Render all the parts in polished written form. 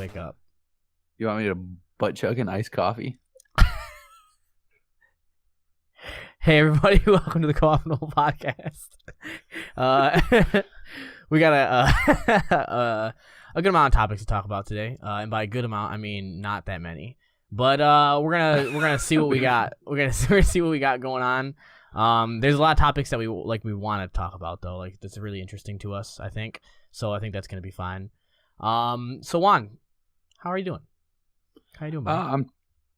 wake up. You want me to butt chug an iced coffee? Hey everybody, welcome to the Coffin Hole Podcast. We got a good amount of topics to talk about today, and by a good amount, I mean not that many. But we're gonna see what we got. We're gonna see what we got going on. There's a lot of topics that we want to talk about though. Like that's really interesting to us, I think. So I think that's gonna be fine. So Juan, how are you doing? How you doing, man? I'm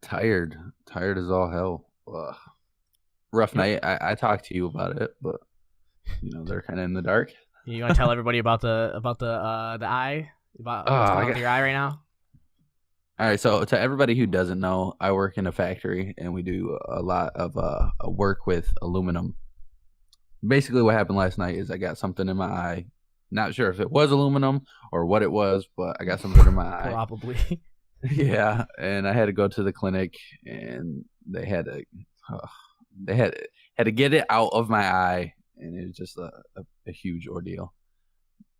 tired as all hell. Ugh. Rough night. I talked to you about it, but they're kind of in the dark. You want to tell everybody about the eye? About what's going on with your eye right now? All right, so to everybody who doesn't know, I work in a factory, and we do a lot of work with aluminum. Basically, what happened last night is I got something in my eye. Not sure if it was aluminum or what it was, but I got something in my eye. Probably. Yeah, and I had to go to the clinic, and they had to get it out of my eye, and it was just a huge ordeal.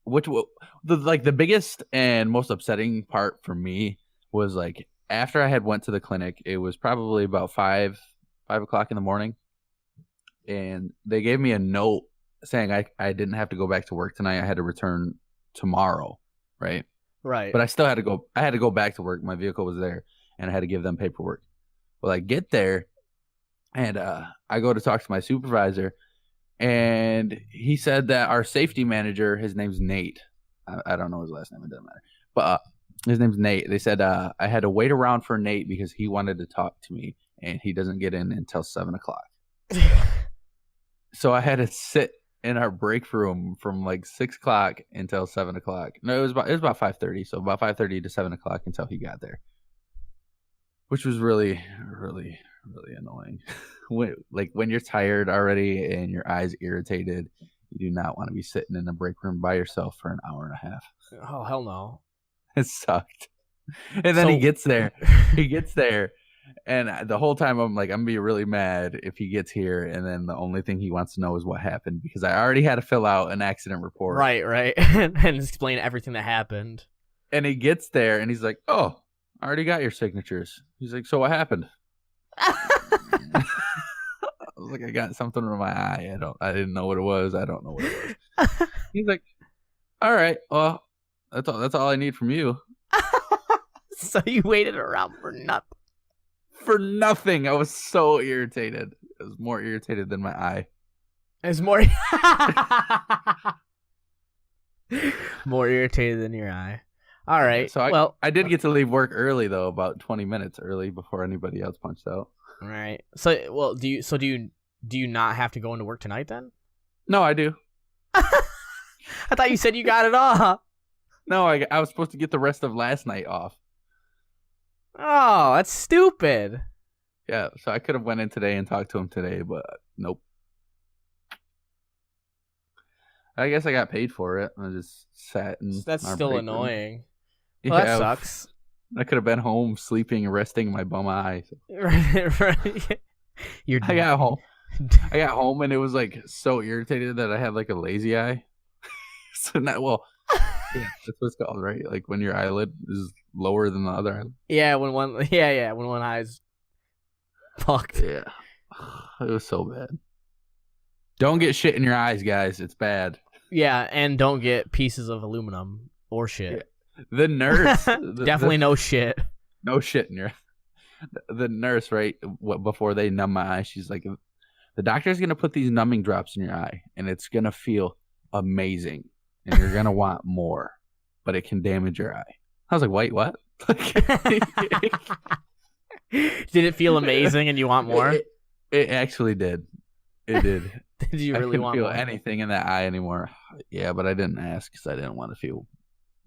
The biggest and most upsetting part for me was like after I had went to the clinic, it was probably about 5 o'clock in the morning, and they gave me a note saying I didn't have to go back to work tonight. I had to return tomorrow, right? Right. But I still had to go. I had to go back to work. My vehicle was there, and I had to give them paperwork. Well, I get there, and I go to talk to my supervisor, and he said that our safety manager, his name's Nate. I don't know his last name. It doesn't matter. But his name's Nate. They said I had to wait around for Nate because he wanted to talk to me, and he doesn't get in until 7 o'clock. So I had to sit in our break room from like 6 o'clock until 7 o'clock. No, it was about 5:30. So about 5:30 to 7 o'clock until he got there, which was really, really, really annoying. when you're tired already and your eyes irritated, you do not want to be sitting in a break room by yourself for an hour and a half. Oh hell no! It sucked. And then he gets there. And the whole time I'm like, I'm gonna be really mad if he gets here, and then the only thing he wants to know is what happened, because I already had to fill out an accident report. Right, and explain everything that happened. And he gets there, and he's like, "Oh, I already got your signatures." He's like, "So what happened?" I was like, "I got something in my eye. I didn't know what it was. I don't know what it was." He's like, "All right, well, that's all I need from you." So you waited around for nothing. For nothing. I was so irritated. I was more irritated than my eye. It's more more irritated than your eye. All right. So I did get to leave work early though, about 20 minutes early before anybody else punched out. All right. So do you not have to go into work tonight then? No, I do. I thought you said you got it off. No, I was supposed to get the rest of last night off. Oh, that's stupid. Yeah, so I could have went in today and talked to him today, but nope. I guess I got paid for it. I just sat in. That's still annoying. Yeah, well, that sucks. I could have been home sleeping and resting my bum eye. Right. I got home and it was like so irritated that I had like a lazy eye. So yeah, that's what it's called, right? Like when your eyelid is lower than the other eyelid. Yeah, when one eye's fucked. Yeah, it was so bad. Don't get shit in your eyes, guys. It's bad. Yeah, and don't get pieces of aluminum or shit. Yeah. The nurse, definitely no shit. No shit in your. The nurse, right? Before they numb my eye, she's like, "The doctor's gonna put these numbing drops in your eye, and it's gonna feel amazing." And you're going to want more, but it can damage your eye. I was like, wait, what? Did it feel amazing and you want more? It actually did. It did. Did you really want more? I couldn't feel anything in that eye anymore. Yeah, but I didn't ask because I didn't want to feel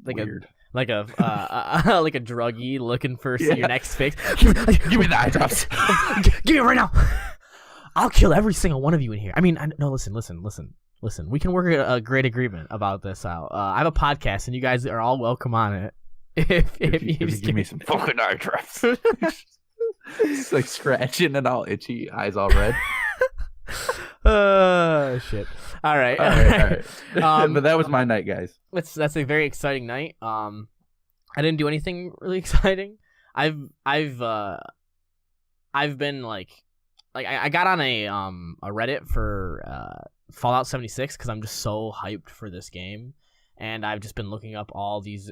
weird. Like a druggie looking for your next fix. Give me the eye drops. Give it right now. I'll kill every single one of you in here. I mean, no, listen, we can work a great agreement about this out. I have a podcast, and you guys are all welcome on it. If you just give me some fucking eye drops. It's like scratching and all itchy, eyes all red. Shit. All right. But that was my night, guys. That's a very exciting night. I didn't do anything really exciting. I've I've uh I've been I got on a Reddit for Fallout 76 because I'm just so hyped for this game, and I've just been looking up all this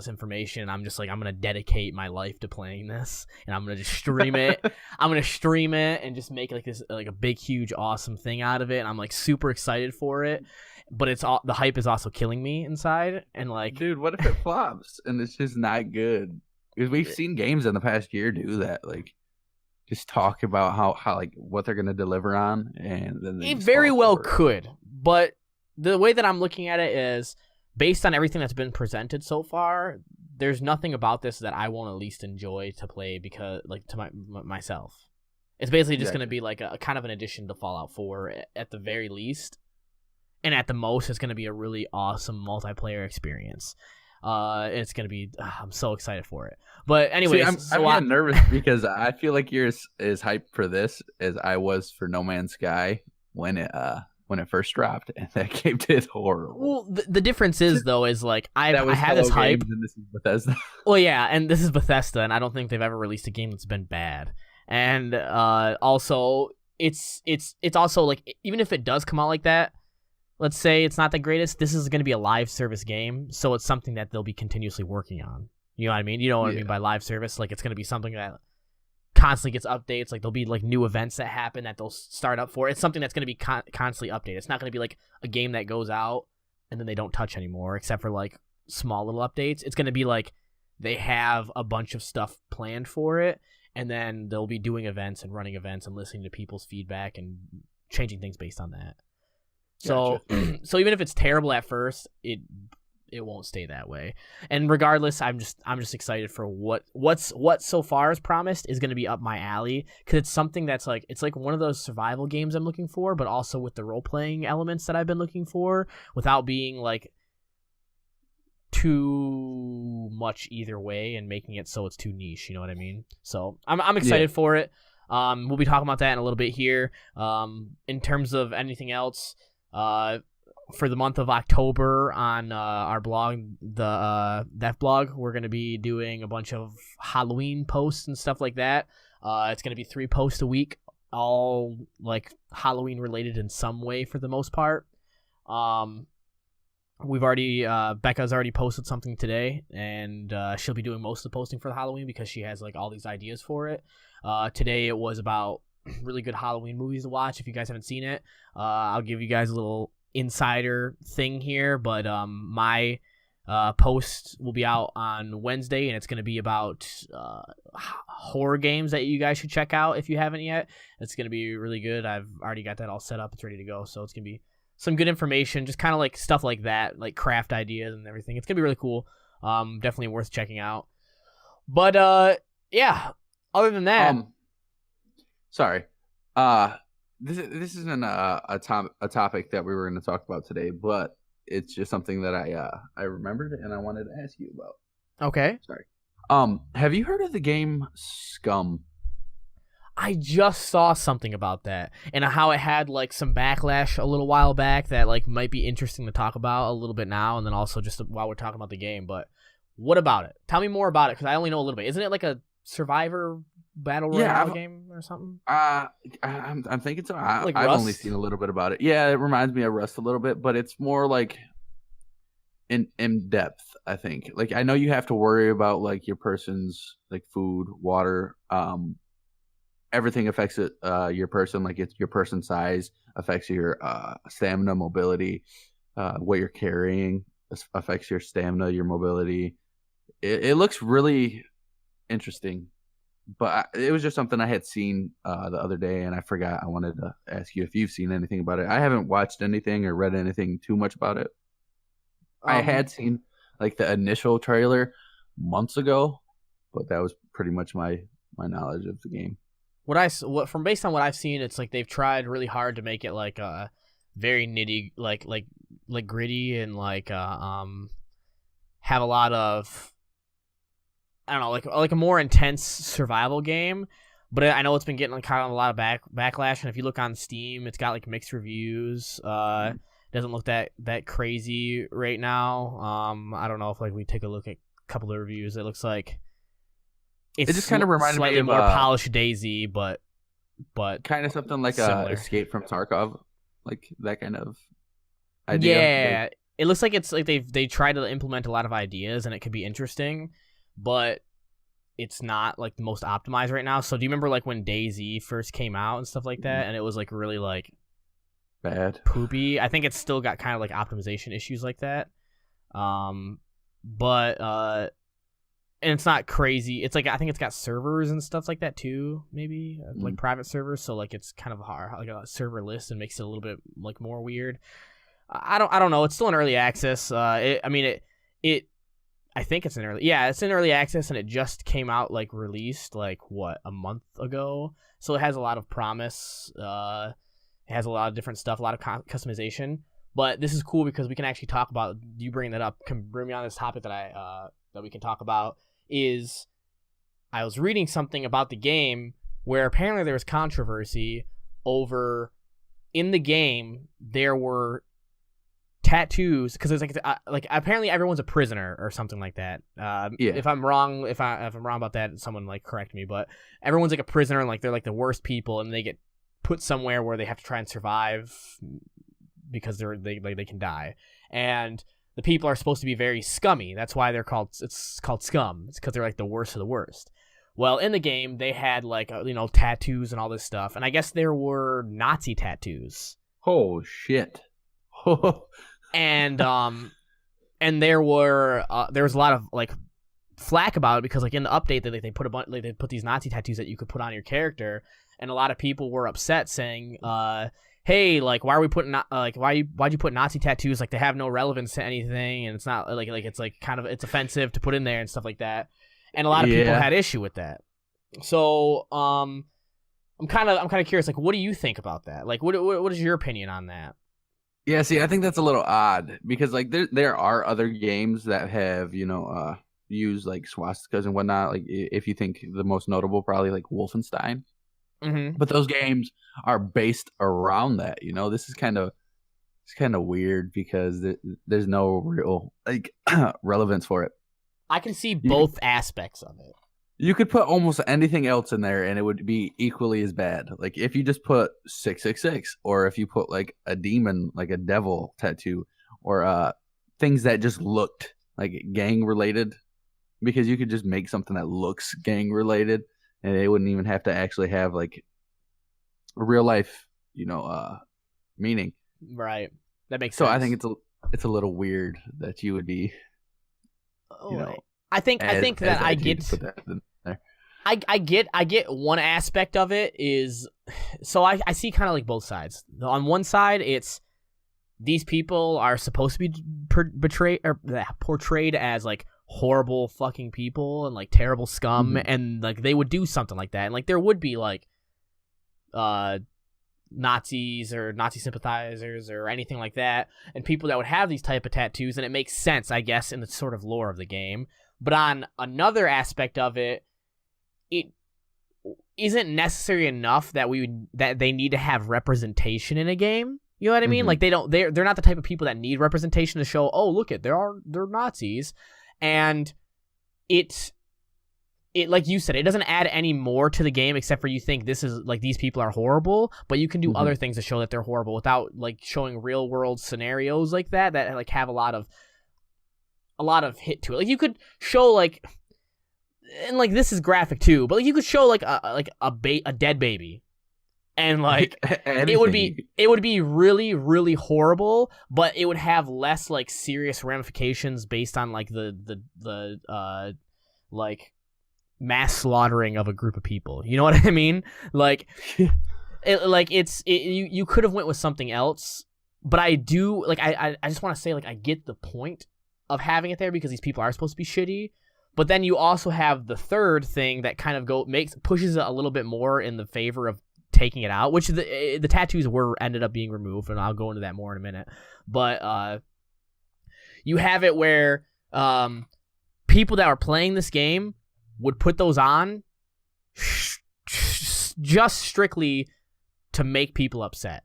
information. And I'm just like, I'm gonna dedicate my life to playing this, and I'm gonna just stream it. I'm gonna stream it and just make like this like a big huge awesome thing out of it. And I'm like super excited for it, but the hype is also killing me inside. And like, Dude, what if it flops and it's just not good? Because we've seen games in the past year do that, like just talk about how like what they're gonna deliver on, and then it very well could. But the way that I'm looking at it is based on everything that's been presented so far. There's nothing about this that I won't at least enjoy to play because like to myself. It's basically just gonna be like a kind of an addition to Fallout 4 at the very least, and at the most, it's gonna be a really awesome multiplayer experience. It's gonna be. I'm so excited for it. But anyways, I'm getting nervous because I feel like you're as hyped for this as I was for No Man's Sky when it first dropped, and that game did horrible. Well, the difference is though is like I had this hype. And this is Bethesda. Well, yeah, and this is Bethesda, and I don't think they've ever released a game that's been bad. And also, it's also like even if it does come out like that. Let's say it's not the greatest. This is going to be a live service game, so it's something that they'll be continuously working on. You know what I mean? You know what I mean by live service? Like it's going to be something that constantly gets updates. Like there'll be like new events that happen that they'll start up for. It's something that's going to be constantly updated. It's not going to be like a game that goes out and then they don't touch anymore, except for like small little updates. It's going to be like they have a bunch of stuff planned for it, and then they'll be doing events and running events and listening to people's feedback and changing things based on that. So, gotcha. So even if it's terrible at first, it won't stay that way. And regardless, I'm just excited for what so far is promised is going to be up my alley, because it's something that's like it's like one of those survival games I'm looking for, but also with the role playing elements that I've been looking for, without being like too much either way and making it so it's too niche. You know what I mean? So I'm excited for it. We'll be talking about that in a little bit here. In terms of anything else. For the month of October on our blog, the that blog, we're going to be doing a bunch of Halloween posts and stuff like that. It's going to be 3 posts a week, all like Halloween related in some way for the most part. We've already Becca's already posted something today, and she'll be doing most of the posting for the Halloween because she has like all these ideas for it. Today it was about really good Halloween movies to watch. If you guys haven't seen it, I'll give you guys a little insider thing here, but my post will be out on Wednesday, and it's going to be about horror games that you guys should check out if you haven't yet. It's going to be really good. I've already got that all set up. It's ready to go, so it's going to be some good information, just kind of like stuff like that, like craft ideas and everything. It's going to be really cool. Definitely worth checking out. But yeah, other than that, sorry. This isn't a topic that we were going to talk about today, but it's just something that I remembered and I wanted to ask you about. Okay. Sorry. Have you heard of the game SCUM? I just saw something about that and how it had like some backlash a little while back that like might be interesting to talk about a little bit now, and then also just while we're talking about the game. But what about it? Tell me more about it, because I only know a little bit. Isn't it like a Survivor battle royale game or something? I'm thinking so. Like I've only seen a little bit about it. Yeah, it reminds me of Rust a little bit, but it's more like in depth, I think. Like I know you have to worry about like your person's like food, water, everything affects it. Your person, like it's your person size affects your stamina, mobility, what you're carrying affects your stamina, your mobility. It looks really interesting, but it was just something I had seen the other day, and I forgot. I wanted to ask you if you've seen anything about it. I haven't watched anything or read anything too much about it. I had seen like the initial trailer months ago, but that was pretty much my knowledge of the game. From based on what I've seen, it's like they've tried really hard to make it like a very nitty, like gritty, and like have a lot of, I don't know, like a more intense survival game. But I know it's been getting like kind of a lot of backlash, and if you look on Steam, it's got like mixed reviews. Doesn't look that crazy right now. I don't know if like we take a look at couple of reviews. It looks like it just kind of reminded slightly me of more polished Daisy, but kind of something like similar. Escape from Tarkov, like that kind of idea. Yeah, it looks like it's like they try to implement a lot of ideas, and it could be interesting, but it's not like the most optimized right now. So do you remember like when Daisy first came out and stuff like that, and it was like really like bad, poopy? I think it's still got kind of like optimization issues like that. But and it's not crazy. It's like I think it's got servers and stuff like that too, maybe like private servers. So like it's kind of hard, like a server list, and makes it a little bit like more weird. I don't know. It's still in early access. I think it's in it's in early access, and it just came out like released like a month ago. So it has a lot of promise. It has a lot of different stuff, a lot of customization. But this is cool because we can actually talk about you bringing that up. Can bring me on this topic that we can talk about. Is I was reading something about the game where apparently there was controversy over in the game there were tattoos because it's like apparently everyone's a prisoner or something like that. If I'm wrong, if I'm wrong about that, someone like correct me. But everyone's like a prisoner, and like they're like the worst people, and they get put somewhere where they have to try and survive because they can die. And the people are supposed to be very scummy. That's why it's called SCUM. It's because they're like the worst of the worst. Well, in the game they had like tattoos and all this stuff, and I guess there were Nazi tattoos. Oh shit. And there was a lot of like flack about it because like in the update that they put these Nazi tattoos that you could put on your character, and a lot of people were upset saying, hey, like why are we putting why'd you put Nazi tattoos, like they have no relevance to anything, and it's not like it's like kind of it's offensive to put in there and stuff like that, and a lot of people had issue with that. So I'm kind of curious, like what do you think about that? Like what is your opinion on that? Yeah, see, I think that's a little odd because like there are other games that have used like swastikas and whatnot. Like if you think the most notable, probably like Wolfenstein. Mm-hmm. But those games are based around that. This is kind of weird because there's no real like relevance for it. I can see both aspects of it. You could put almost anything else in there and it would be equally as bad. Like if you just put 666, or if you put like a demon, like a devil tattoo, or things that just looked like gang related, because you could just make something that looks gang related and they wouldn't even have to actually have like a real life, meaning. Right. That makes sense. So I think it's a little weird that you would be, I think that I get put that in there. I get one aspect of it is, so I see kind of like both sides. On one side, it's these people are supposed to be portrayed as like horrible fucking people and like terrible scum, and like they would do something like that, and like there would be like Nazis or Nazi sympathizers or anything like that, and people that would have these type of tattoos, and it makes sense, I guess, in the sort of lore of the game. But on another aspect of it, it isn't necessary enough that they need to have representation in a game. You know what I mean? Like they're not the type of people that need representation to show, oh, look they're Nazis, and it like you said, it doesn't add any more to the game except for you think this is like these people are horrible, but you can do other things to show that they're horrible without like showing real world scenarios like that like have a lot of hit to it. Like you could show like, and like this is graphic too, but like you could show like a dead baby, and like it would be really, really horrible, but it would have less like serious ramifications based on like the like mass slaughtering of a group of people. You know what I mean? Like you could have went with something else, but I do like I just want to say like I get the point of having it there because these people are supposed to be shitty. But then you also have the third thing that kind of pushes it a little bit more in the favor of taking it out, which the tattoos ended up being removed, and I'll go into that more in a minute. But you have it where people that are playing this game would put those on just strictly to make people upset.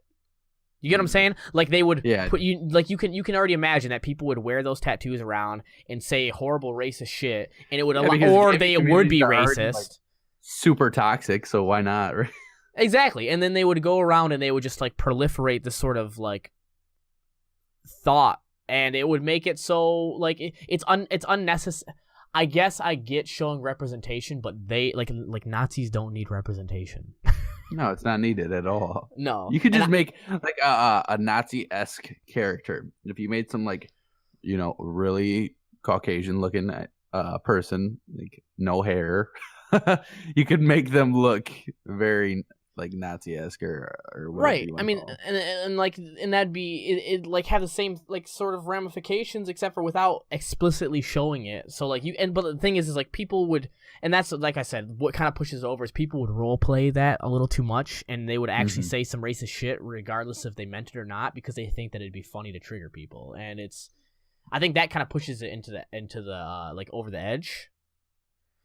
You get what I'm saying? Like they would Yeah. put you like you can already imagine that people would wear those tattoos around and say horrible racist shit, and it would or they would be racist. Like, super toxic, so why not? Right? Exactly. And then they would go around and they would just like proliferate this sort of like thought, and it would make it so like it's unnecessary. I guess I get showing representation, but they like Nazis don't need representation. No, it's not needed at all. No, you could just make like a Nazi-esque character. If you made some like, really Caucasian-looking person, like no hair, you could make them look very like Nazi-esque or right. I mean, and that'd be it like have the same like sort of ramifications, except for without explicitly showing it. So like but the thing is like people would, and that's like I said, what kind of pushes it over is people would role play that a little too much, and they would actually say some racist shit regardless if they meant it or not, because they think that it'd be funny to trigger people, and I think that kind of pushes it into the like over the edge.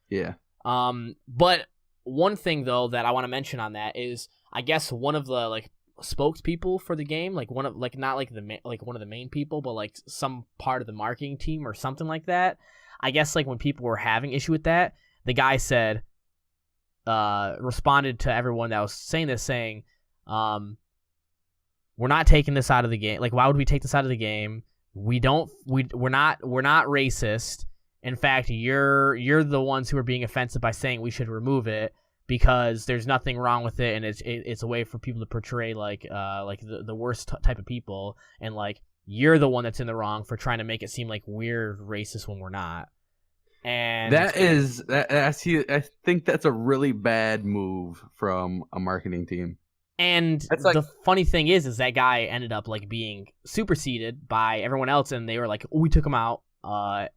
Yeah. But one thing though that I want to mention on that is, I guess one of the like spokespeople for the game, like one of like not like one of the main people, but like some part of the marketing team or something like that. I guess like when people were having issue with that, the guy said, responded to everyone that was saying this, saying, we're not taking this out of the game. Like, why would we take this out of the game? We're not racist. In fact, you're the ones who are being offensive by saying we should remove it, because there's nothing wrong with it, and it's a way for people to portray like the worst type of people, and like you're the one that's in the wrong for trying to make it seem like we're racist when we're not. And I think that's a really bad move from a marketing team. And the funny thing is that guy ended up like being superseded by everyone else, and they were like, we took him out.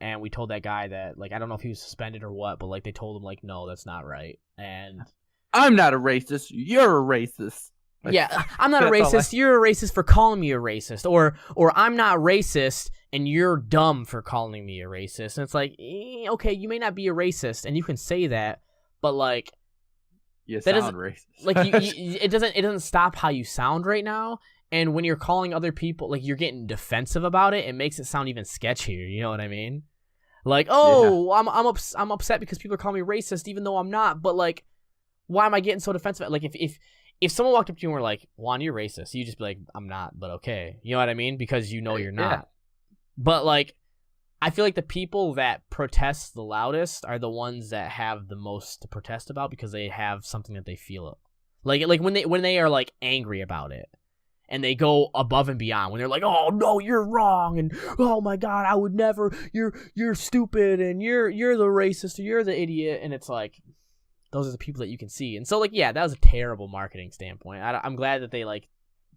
And we told that guy that, like, I don't know if he was suspended or what, but like they told him like, no, that's not right. And I'm not a racist. You're a racist. Yeah, I'm not a racist. You're a racist for calling me a racist, or I'm not racist and you're dumb for calling me a racist. And it's like, okay, you may not be a racist, and you can say that, but like, you sound racist. Like it doesn't stop how you sound right now. And when you're calling other people, like, you're getting defensive about it, it makes it sound even sketchier. You know what I mean? Like, oh, yeah. I'm upset because people are calling me racist, even though I'm not. But like, why am I getting so defensive? Like, if someone walked up to you and were like, Juan, you're racist, you just be like, I'm not, but okay. You know what I mean? Because you know you're not. Yeah. But like, I feel like the people that protest the loudest are the ones that have the most to protest about, because they have something that they feel. Like when they are like angry about it. And they go above and beyond when they're like, "Oh no, you're wrong," and "Oh my God, I would never. You're stupid, and you're the racist, or you're the idiot." And it's like, those are the people that you can see. And so, like, yeah, that was a terrible marketing standpoint. I'm glad that they like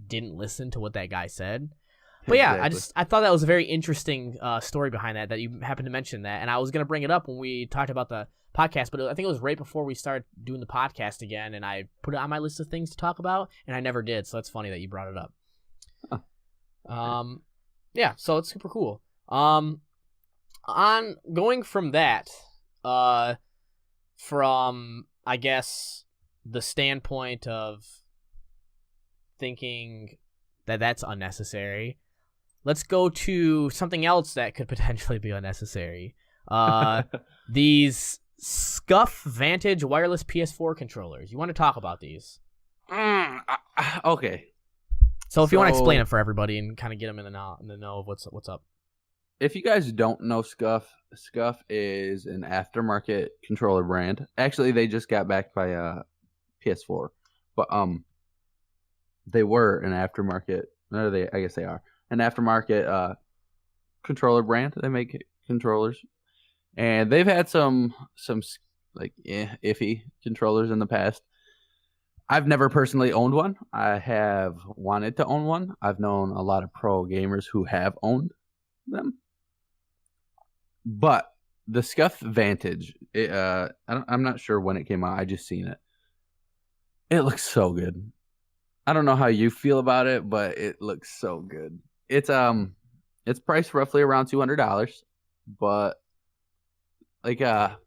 didn't listen to what that guy said. But yeah, exactly. I thought that was a very interesting story behind that you happened to mention that, and I was gonna bring it up when we talked about the podcast, but I think it was right before we started doing the podcast again, and I put it on my list of things to talk about, and I never did. So that's funny that you brought it up. Huh. Yeah, so it's super cool. On going from that, from I guess the standpoint of thinking that that's unnecessary, let's go to something else that could potentially be unnecessary. These SCUF Vantage wireless PS4 controllers. You want to talk about these? Okay. So if you want to explain it for everybody and kind of get them in the know of what's up. If you guys don't know SCUF is an aftermarket controller brand. Actually, they just got backed by PS4, but they were an aftermarket. No, I guess they are an aftermarket controller brand. They make controllers. And they've had some like iffy controllers in the past. I've never personally owned one. I have wanted to own one. I've known a lot of pro gamers who have owned them. But the SCUF Vantage, I'm not sure when it came out. I just seen it. It looks so good. I don't know how you feel about it, but it looks so good. It's priced roughly around $200, but like the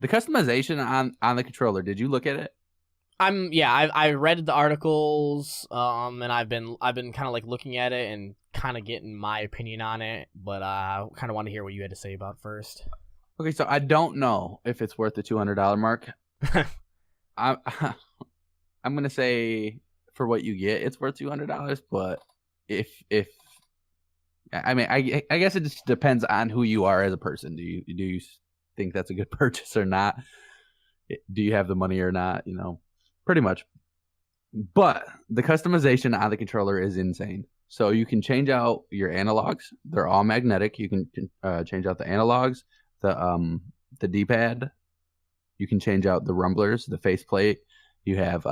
customization on the controller, did you look at it? I read the articles, and I've been kind of like looking at it and kind of getting my opinion on it, but I kind of want to hear what you had to say about it first. Okay, so I don't know if it's worth the $200 mark. I'm gonna say for what you get, it's worth $200. But if I mean, I guess it just depends on who you are as a person. Do you think that's a good purchase or not? Do you have the money or not? You know, pretty much. But the customization on the controller is insane. So you can change out your analogs. They're all magnetic. You can change out the analogs, the D-pad. You can change out the rumblers, the faceplate. You have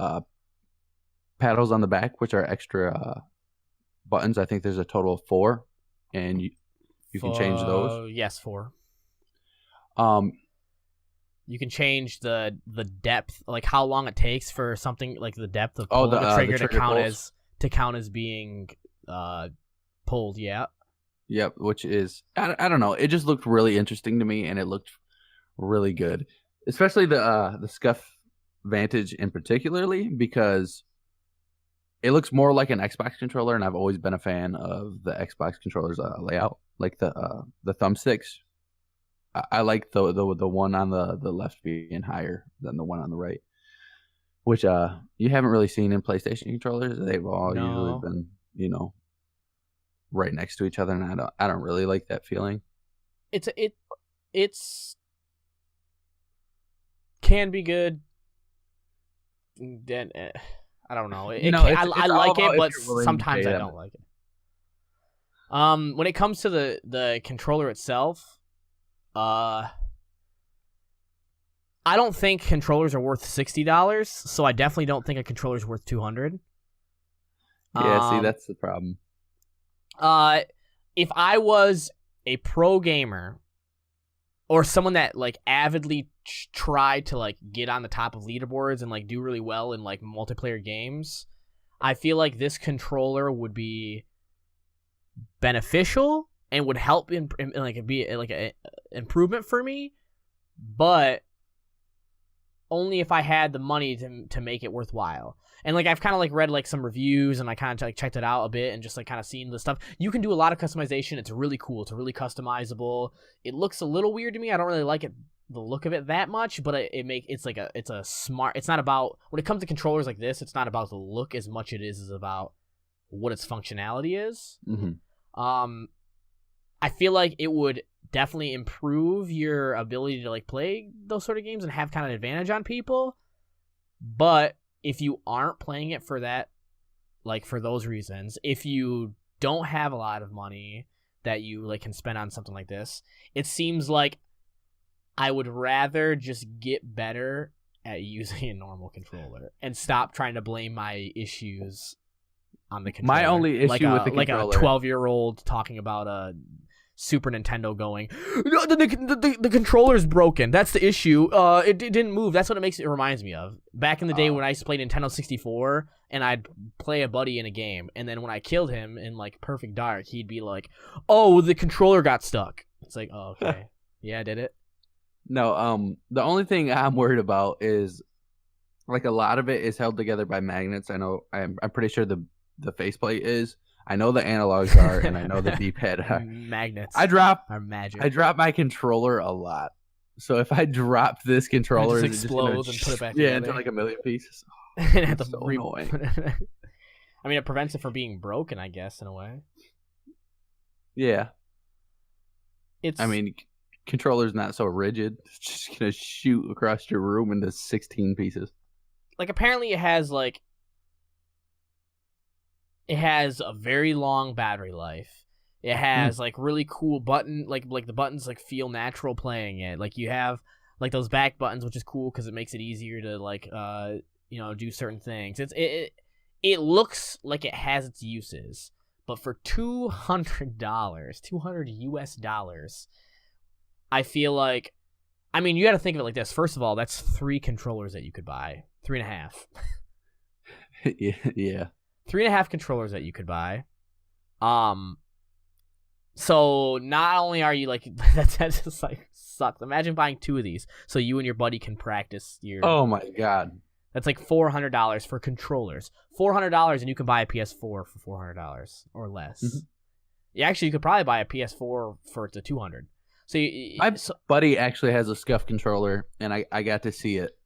paddles on the back, which are extra buttons. I think there's a total of 4, and you can change those. Yes, 4. You can change the depth, like how long it takes for something like the depth of pulling the trigger to count as being pulled. Yeah. Yep. Which is I don't know. It just looked really interesting to me, and it looked really good, especially the SCUF Vantage in particularly, because it looks more like an Xbox controller, and I've always been a fan of the Xbox controller's layout, like the thumbsticks. I like the one on the left being higher than the one on the right, which you haven't really seen in PlayStation controllers. They've all usually been, you know, right next to each other, and I don't really like that feeling. It's can be good. Then I don't know. I like it, but sometimes I don't like it. When it comes to the controller itself, I don't think controllers are worth $60, so I definitely don't think a controller's worth $200. Yeah, see, that's the problem. If I was a pro gamer or someone that like avidly tried to like get on the top of leaderboards and like do really well in like multiplayer games, I feel like this controller would be beneficial and would help in like be like a improvement for me, but only if I had the money to make it worthwhile. And like I've kind of like read like some reviews, and I kind of like checked it out a bit and just like kind of seen the stuff. You can do a lot of customization. It's really cool. It's really customizable. It looks a little weird to me. I don't really like it, the look of it that much, but it's a smart. It's not about, when it comes to controllers like this, it's not about the look as much it is about what its functionality is. Mm-hmm. I feel like it would definitely improve your ability to like play those sort of games and have kind of an advantage on people. But if you aren't playing it for that, like for those reasons, if you don't have a lot of money that you like can spend on something like this, it seems like I would rather just get better at using a normal controller and stop trying to blame my issues on the controller. My only issue with the controller, like a 12-year-old talking about a Super Nintendo going, no, the controller's broken. That's the issue. It didn't move. That's what it reminds me of. Back in the day when I used to play Nintendo 64, and I'd play a buddy in a game, and then when I killed him in like Perfect Dark, he'd be like, "Oh, the controller got stuck." It's like, oh, okay, yeah, I did it. No, the only thing I'm worried about is like a lot of it is held together by magnets. I know I'm pretty sure the faceplate is. I know the analogs are, and I know the D-pad are. Magnets are magic. I drop my controller a lot. So if I drop this controller, it just explodes and put it back together. into like a million pieces. Oh, and have to so annoying. I mean, it prevents it from being broken, I guess, in a way. Yeah. I mean, controller's not so rigid. It's just gonna shoot across your room into 16 pieces. Like, apparently it has a very long battery life. It has like really cool button, like the buttons like feel natural playing it. Like you have like those back buttons, which is cool because it makes it easier to like do certain things. It looks like it has its uses, but for $200, $200, I feel like, I mean, you got to think of it like this. First of all, that's 3 controllers that you could buy, 3.5. Yeah. 3.5 controllers that you could buy. So not only are you like that just like sucks. Imagine buying 2 of these so you and your buddy can practice your. Oh my god. That's like $400 for controllers. $400 and you can buy a PS4 for $400 or less. Mm-hmm. Yeah, actually, you could probably buy a PS4 for to $200. My buddy actually has a SCUF controller, and I got to see it.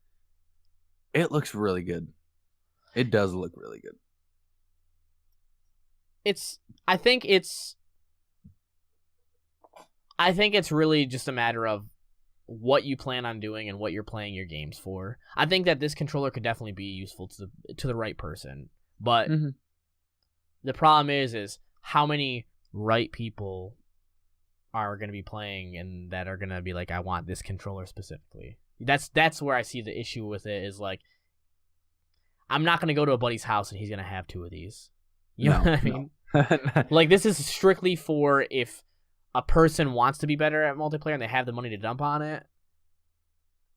It looks really good. It does look really good. I think it's really just a matter of what you plan on doing and what you're playing your games for. I think that this controller could definitely be useful to the right person, but the problem is how many right people are going to be playing and that are going to be like, I want this controller specifically. That's where I see the issue with it is like, I'm not going to go to a buddy's house and he's going to have two of these. You know what I mean? Like, this is strictly for if a person wants to be better at multiplayer and they have the money to dump on it.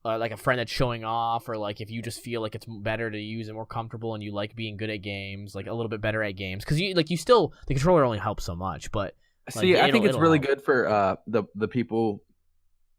Like a friend that's showing off, or like if you just feel like it's better to use and more comfortable and you like being good at games, like a little bit better at games. Because the controller only helps so much. But see, I think it's really good for the people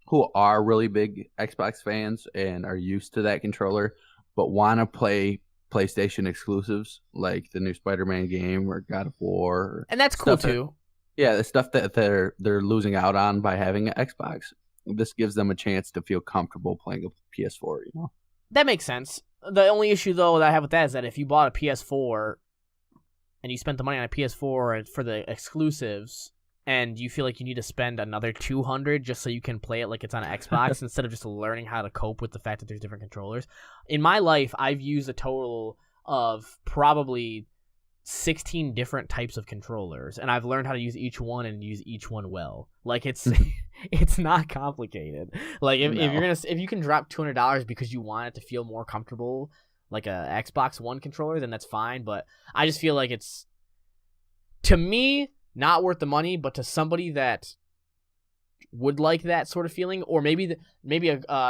who are really big Xbox fans and are used to that controller, but want to play PlayStation exclusives like the new Spider-Man game or God of War, and that's cool too. The stuff that they're losing out on by having an Xbox. This gives them a chance to feel comfortable playing a PS4. You know, that makes sense. The only issue though that I have with that is that if you bought a PS4 and you spent the money on a PS4 for the exclusives, and you feel like you need to spend another $200 just so you can play it like it's on an Xbox instead of just learning how to cope with the fact that there's different controllers. In my life, I've used a total of probably 16 different types of controllers, and I've learned how to use each one and use each one well. Like, it's not complicated. Like, if you can drop $200 because you want it to feel more comfortable, like a Xbox One controller, then that's fine. But I just feel like it's, to me, not worth the money, but to somebody that would like that sort of feeling, or maybe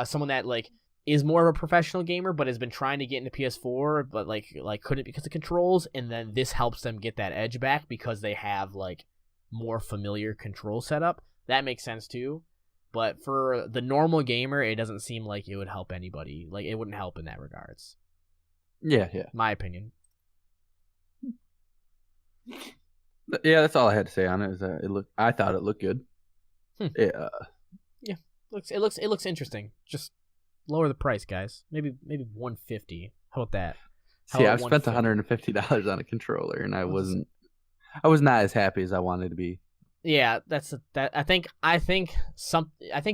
someone that like is more of a professional gamer but has been trying to get into PS4 but like couldn't because of controls, and then this helps them get that edge back because they have like more familiar control setup. That makes sense too. But for the normal gamer, it doesn't seem like it would help anybody. Like, it wouldn't help in that regards. Yeah. My opinion. Yeah, that's all I had to say on it. Is that I thought it looked good. Yeah, it looks interesting. Just lower the price, guys. Maybe $150. How about that? See, I've spent $150 on a controller, and I was not as happy as I wanted to be. Yeah, I think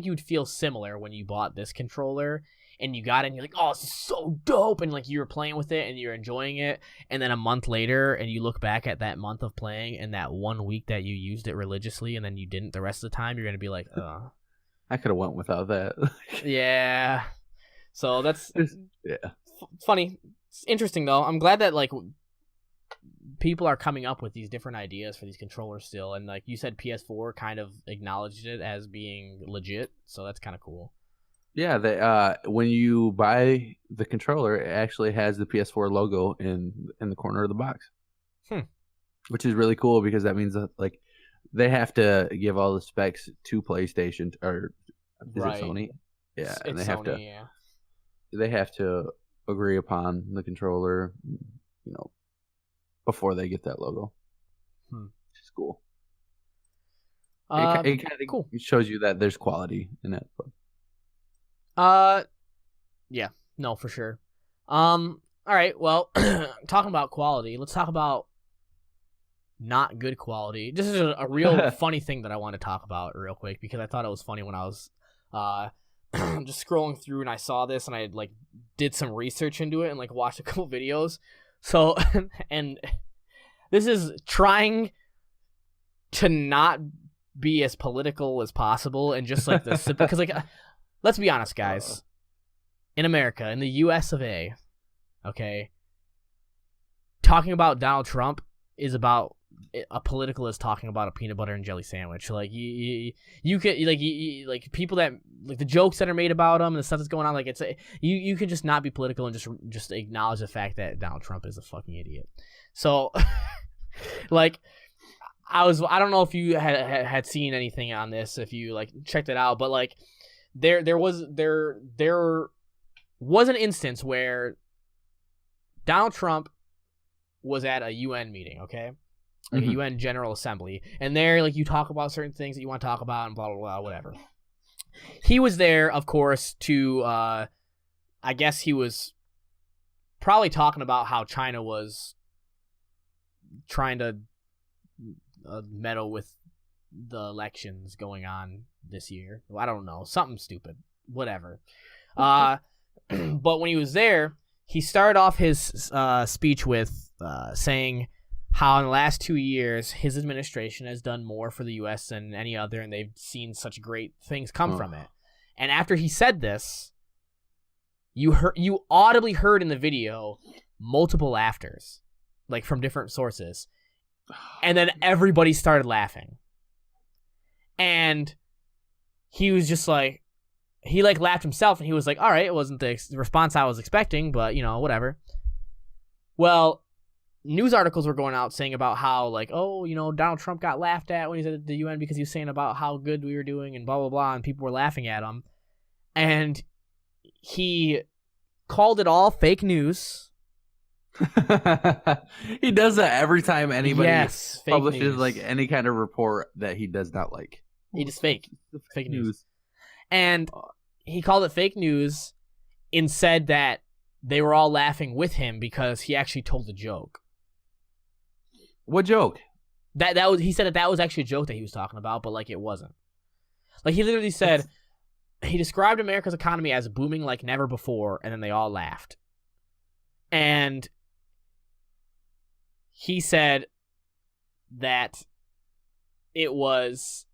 you'd feel similar when you bought this controller and you got it and you're like, oh, this is so dope, and like you were playing with it and you're enjoying it, and then a month later and you look back at that month of playing and that 1 week that you used it religiously and then you didn't the rest of the time, you're gonna be like, oh, I could have went without that. Yeah. So that's funny. It's interesting though. I'm glad that like people are coming up with these different ideas for these controllers still, and like you said, PS4 kind of acknowledged it as being legit, so that's kind of cool. Yeah, when you buy the controller, it actually has the PS4 logo in the corner of the box, which is really cool because that means that like they have to give all the specs to PlayStation, or is it Sony? Yeah, and they have to. Yeah. They have to agree upon the controller, you know, before they get that logo. Which is cool. It kind of cool. Shows you that there's quality in it. But. Yeah, no, for sure. All right, well, talking about quality, let's talk about not good quality. This is a real funny thing that I want to talk about real quick because I thought it was funny when I was just scrolling through and I saw this and I like did some research into it and like watched a couple videos. So and this is trying to not be as political as possible and just like this because like let's be honest, guys. In America, in the US of A, okay, talking about Donald Trump is about a political is talking about a peanut butter and jelly sandwich. Like you could like people that like the jokes that are made about him and the stuff that's going on. Like you can just not be political and just acknowledge the fact that Donald Trump is a fucking idiot. So like I don't know if you had seen anything on this, if you like checked it out, but like there was an instance where Donald Trump was at a UN meeting, okay? Like a UN General Assembly. And there, like, you talk about certain things that you want to talk about and blah, blah, blah, whatever. He was there, of course, to, I guess he was probably talking about how China was trying to meddle with the elections going on this year. Well, I don't know. Something stupid. Whatever. But when he was there, he started off his speech with saying how in the last 2 years, his administration has done more for the U.S. than any other, and they've seen such great things come from it. And after he said this, you audibly heard in the video multiple laughters, like from different sources. And then everybody started laughing. And he was just like, he like laughed himself, and he was like, all right, it wasn't the response I was expecting, but, you know, whatever. Well, news articles were going out saying about how, like, oh, you know, Donald Trump got laughed at when he was at the UN because he was saying about how good we were doing and blah, blah, blah, and people were laughing at him. And he called it all fake news. He does that every time anybody publishes news. Like any kind of report that he does not like. He just fake news. And he called it fake news and said that they were all laughing with him because he actually told a joke. What joke? He said that was actually a joke that he was talking about, but like it wasn't. Like he literally said he described America's economy as booming like never before, and then they all laughed. And he said that it was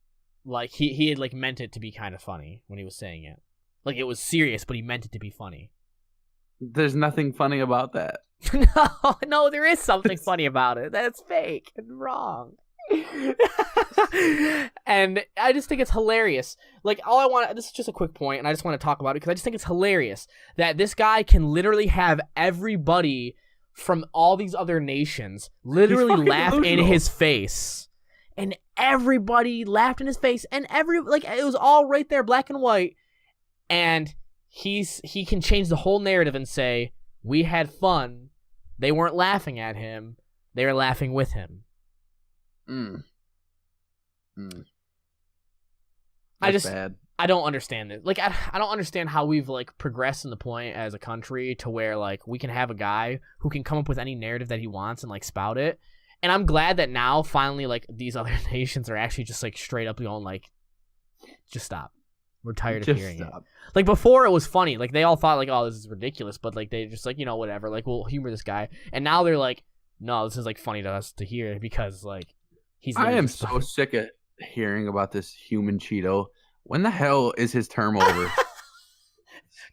like he had like meant it to be kind of funny when he was saying it. Like it was serious, but he meant it to be funny. There's nothing funny about that. No, there is something funny about it. That's fake and wrong. And I just think it's hilarious. Like, this is just a quick point, and I just want to talk about it because I just think it's hilarious that this guy can literally have everybody from all these other nations literally laugh in his face. And everybody laughed in his face, and it was all right there, black and white. And he can change the whole narrative and say, we had fun. They weren't laughing at him. They were laughing with him. That's bad. I don't understand it. Like, I don't understand how we've, like, progressed in the point as a country to where, like, we can have a guy who can come up with any narrative that he wants and, like, spout it. And I'm glad that now, finally, like, these other nations are actually just, like, straight up going, like, just stop. We're tired of hearing it. Like, before it was funny. Like, they all thought, like, oh, this is ridiculous. But, like, they just, like, you know, whatever. Like, we'll humor this guy. And now they're like, no, this is, like, funny to us to hear because, like, I am so sick of hearing about this human Cheeto. When the hell is his term over?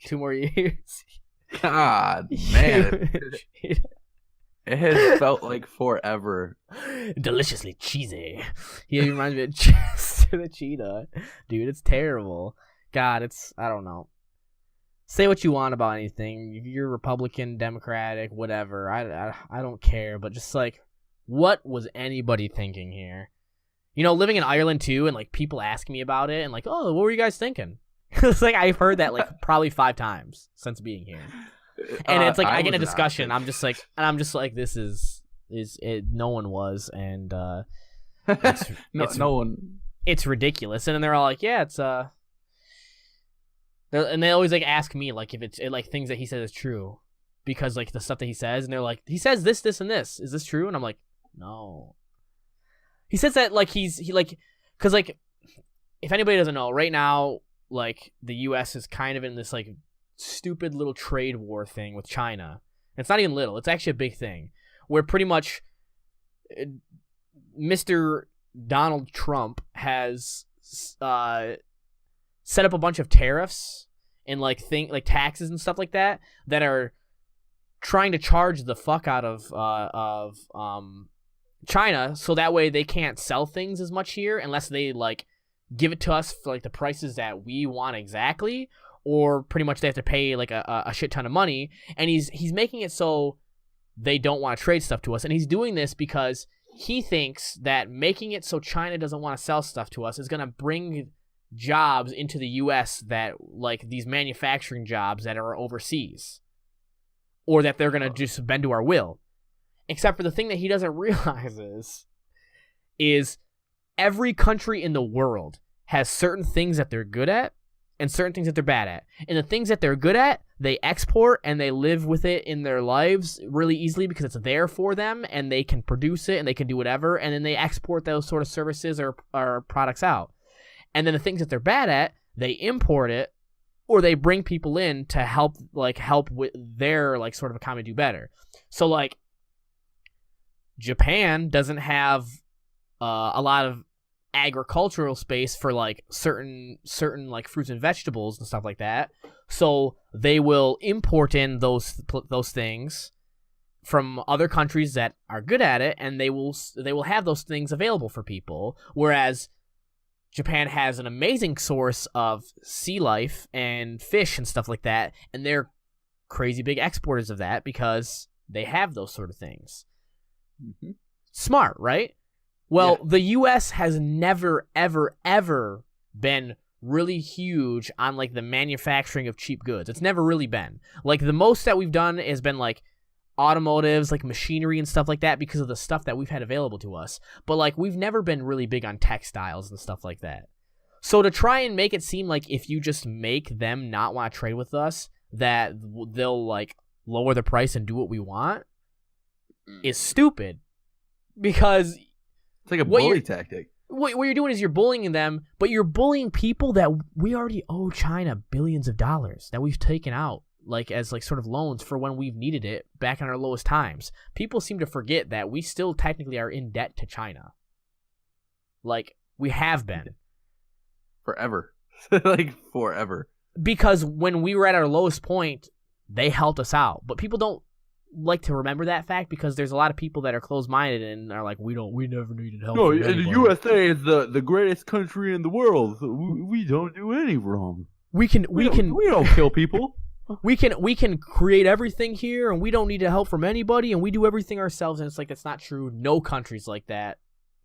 2 more years. God, man. It has felt like forever. Deliciously cheesy. He reminds me of Chester the Cheetah. Dude, it's terrible. God, I don't know. Say what you want about anything. If you're Republican, Democratic, whatever. I don't care. But just like, what was anybody thinking here? You know, living in Ireland too, and like people ask me about it, and like, oh, what were you guys thinking? It's like I've heard that like probably 5 times since being here. And it's like I get a discussion. I'm just like, this is it. No one was, and no one. It's ridiculous. And then they're all like, yeah, it's and they always like ask me like if it's like things that he says is true, because like the stuff that he says, and they're like, he says this, this, and this. Is this true? And I'm like, no. He says that like because like if anybody doesn't know, right now like the U.S. is kind of in this like stupid little trade war thing with China. It's not even little. It's actually a big thing where pretty much Mr. Donald Trump has set up a bunch of tariffs and like taxes and stuff like that are trying to charge the fuck out of China, so that way they can't sell things as much here unless they like give it to us for like the prices that we want exactly, or pretty much they have to pay like a shit ton of money. And he's making it so they don't want to trade stuff to us, and he's doing this because he thinks that making it so China doesn't want to sell stuff to us is going to bring jobs into the U.S. that like these manufacturing jobs that are overseas. or that they're going to just bend to our will. Except for the thing that he doesn't realize is every country in the world has certain things that they're good at and certain things that they're bad at. And the things that they're good at, they export and they live with it in their lives really easily because it's there for them and they can produce it and they can do whatever. And then they export those sort of services or products out. And then the things that they're bad at, they import it or they bring people in to help with their like sort of economy do better. So like Japan doesn't have a lot of agricultural space for like certain like fruits and vegetables and stuff like that. So they will import in those things from other countries that are good at it, and they will have those things available for people. Whereas Japan has an amazing source of sea life and fish and stuff like that, and they're crazy big exporters of that because they have those sort of things. Mm-hmm. Smart, right? Well, the U.S. has never, ever, ever been really huge on, like, the manufacturing of cheap goods. It's never really been. Like, the most that we've done has been, like, automotives, like, machinery and stuff like that because of the stuff that we've had available to us. But, like, we've never been really big on textiles and stuff like that. So to try and make it seem like if you just make them not want to trade with us, that they'll, like, lower the price and do what we want is stupid. Because it's like a bully tactic. What you're doing is you're bullying them, but you're bullying people that we already owe China billions of dollars that we've taken out, like as like sort of loans for when we've needed it back in our lowest times. People seem to forget that we still technically are in debt to China. Like we have been. Forever. Like forever. Because when we were at our lowest point, they helped us out. But people don't like to remember that fact because there's a lot of people that are closed-minded and are like, we never needed help. No, the USA is the greatest country in the world. So we don't do any wrong. We don't kill people. We can create everything here, and we don't need help from anybody, and we do everything ourselves. And it's like that's not true. No country's like that.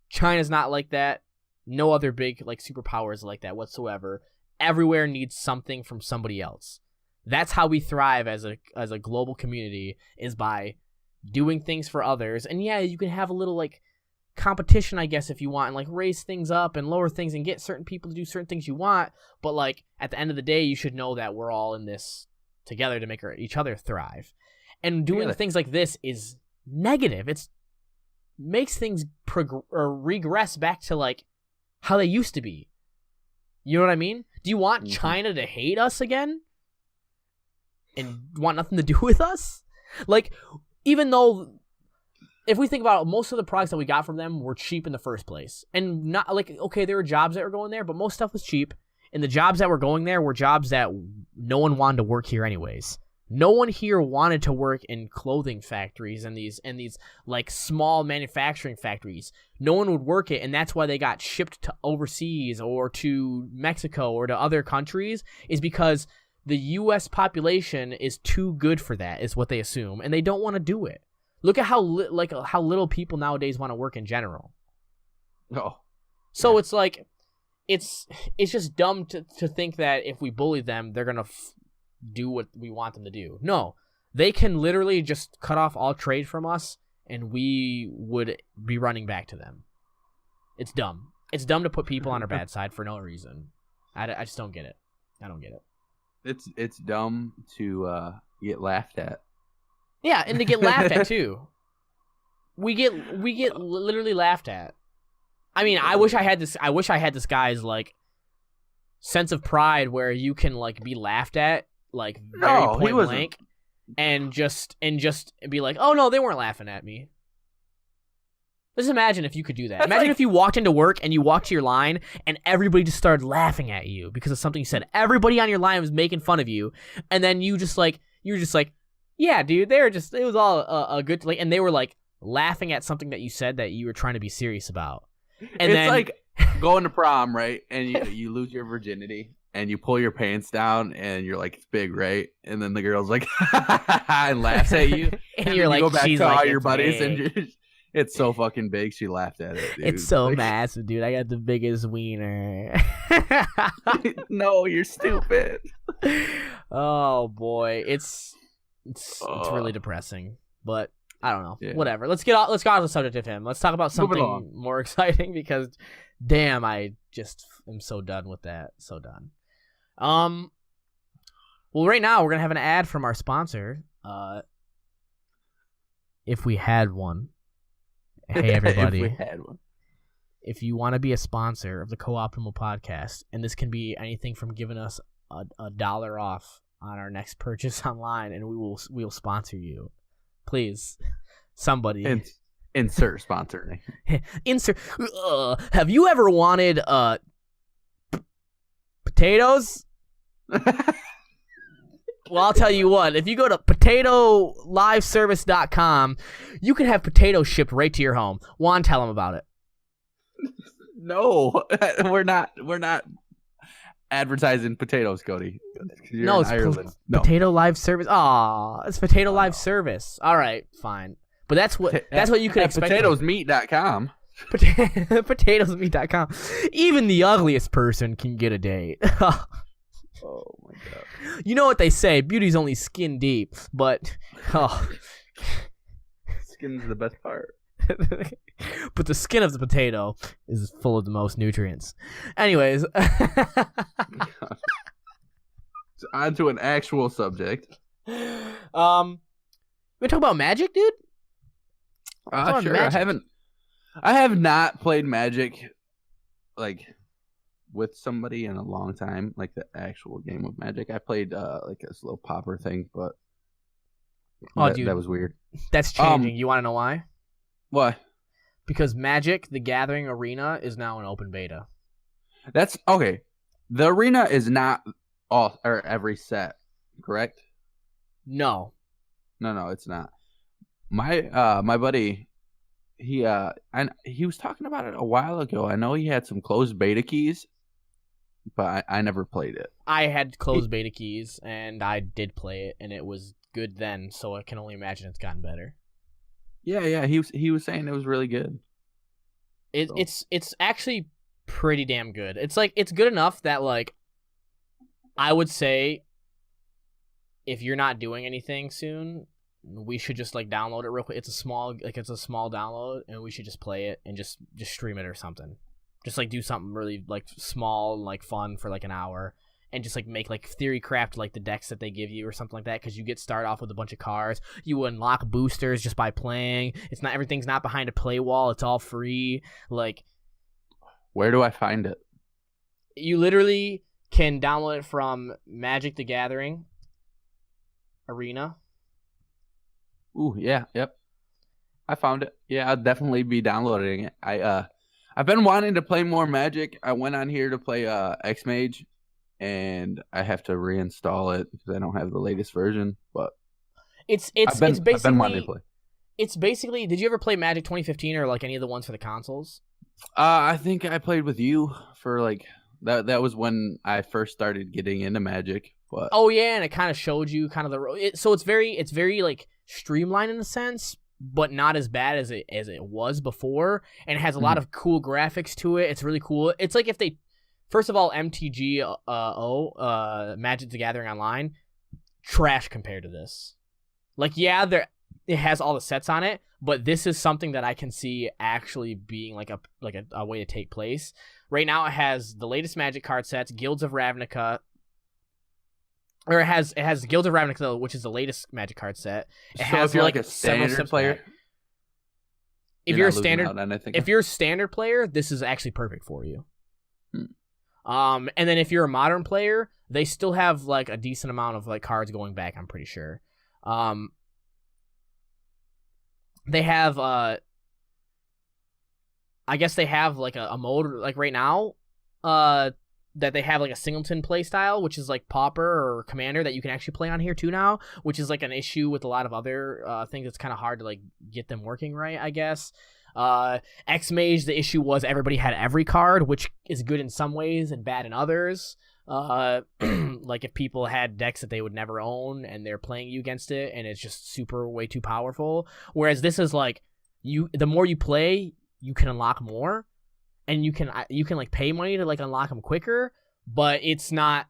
China's not like that. No other big like superpowers like that whatsoever. Everywhere needs something from somebody else. That's how we thrive as a global community, is by doing things for others. And yeah, you can have a little like competition, I guess, if you want, and like raise things up and lower things and get certain people to do certain things you want. But like at the end of the day, you should know that we're all in this together to make each other thrive. And doing things like this is negative. It makes things regress back to like how they used to be. You know what I mean? Do you want China to hate us again? And want nothing to do with us? Like, even though, if we think about it, most of the products that we got from them were cheap in the first place. And not, like, okay, there were jobs that were going there, but most stuff was cheap. And the jobs that were going there were jobs that no one wanted to work here anyways. No one here wanted to work in clothing factories and these like small manufacturing factories. No one would work it, and that's why they got shipped to overseas or to Mexico or to other countries, is because the U.S. population is too good for that, is what they assume, and they don't want to do it. Look at how little people nowadays want to work in general. Oh, so it's like, it's just dumb to think that if we bully them, they're gonna do what we want them to do. No, they can literally just cut off all trade from us, and we would be running back to them. It's dumb. It's dumb to put people on our bad side for no reason. I just don't get it. I don't get it. It's dumb to get laughed at. Yeah, and to get laughed at too. We get literally laughed at. I mean, I wish I had this guy's like sense of pride where you can like be laughed at like very point blank, and just be like, oh no, they weren't laughing at me. Just imagine if you could do that. Imagine if you walked into work and you walked to your line and everybody just started laughing at you because of something you said. Everybody on your line was making fun of you, and then you're just like, yeah, dude, it was all a good, like, and they were like laughing at something that you said that you were trying to be serious about. And it's like going to prom, right? And you lose your virginity and you pull your pants down and you're like, it's big, right? And then the girl's like, and laughs at you, and you're like, you go back she's to like, all your buddies, and it's so fucking big. She laughed at it, dude. It's so massive, dude. I got the biggest wiener. No, you're stupid. Oh boy, it's It's really depressing, but I don't know. Yeah. Whatever. Let's get off the subject of him. Let's talk about something more exciting because, damn, I just am so done with that. So done. Well, right now we're gonna have an ad from our sponsor. If we had one. Hey everybody. If we had one. If you want to be a sponsor of the Co-Optimal Podcast, and this can be anything from giving us $1 off on our next purchase online, and we'll sponsor you. Please, somebody insert sponsor. Insert. Have you ever wanted potatoes? Well, I'll tell you what. If you go to potatoliveservice.com, you can have potatoes shipped right to your home. Juan, tell them about it. No, we're not advertising potatoes, Cody. No, it's Potato Live Service. Aw, it's Potato Live Service. All right, fine. But that's what you could expect. Potatoesmeat.com. Potatoesmeat.com. Even the ugliest person can get a date. Oh my god. You know what they say, beauty's only skin deep, but skin's the best part. But the skin of the potato is full of the most nutrients. Anyways. So on to an actual subject. We talk about Magic, dude? Sure. Magic. I have not played Magic like with somebody in a long time, like the actual game of Magic. I played like this little popper thing, but dude, that was weird. That's changing. You want to know why? Why? Because Magic: The Gathering Arena is now an open beta. That's okay. The arena is not all or every set, correct? No, it's not. My buddy, he was talking about it a while ago. I know he had some closed beta keys, but I never played it. I had closed beta keys, and I did play it, and it was good then. So I can only imagine it's gotten better. Yeah. He was saying it was really good. It's actually pretty damn good. It's like it's good enough that like I would say if you're not doing anything soon, we should just like download it real quick. It's a small download, and we should just play it and just stream it or something. Just like do something really like small and like fun for like an hour. And just like make like theory craft like the decks that they give you or something like that, because you get started off with a bunch of cards. You unlock boosters just by playing. Everything's not behind a play wall. It's all free. Like, where do I find it? You literally can download it from Magic: The Gathering Arena. Ooh, yeah, yep. I found it. Yeah, I'll definitely be downloading it. I've been wanting to play more Magic. I went on here to play X-Mage. And I have to reinstall it because I don't have the latest version. But it's been wanting to play. It's basically. Did you ever play Magic 2015 or like any of the ones for the consoles? I think I played with you for like that. That was when I first started getting into Magic. But oh yeah, and it kind of showed you kind of so it's very like streamlined in a sense, but not as bad as it was before, and it has a lot of cool graphics to it. It's really cool. It's like if they. First of all, MTGO, Magic: The Gathering Online, trash compared to this. Like, yeah, it has all the sets on it, but this is something that I can see actually being like a way to take place. Right now, it has the latest Magic card sets, Guilds of Ravnica, or it has Guilds of Ravnica, which is the latest Magic card set. It has if you're like a standard player, if you're a standard player, this is actually perfect for you. And then if you're a modern player, they still have like a decent amount of like cards going back, I'm pretty sure. They have I guess they have like a mode like right now that they have like a singleton play style, which is like Pauper or Commander that you can actually play on here too now, which is like an issue with a lot of other things. It's kind of hard to like get them working right, I guess. X-Mage, the issue was everybody had every card, which is good in some ways and bad in others. Like if people had decks that they would never own and they're playing you against it and it's just super way too powerful. Whereas this is like the more you play, you can unlock more, and you can like pay money to like unlock them quicker, but it's not,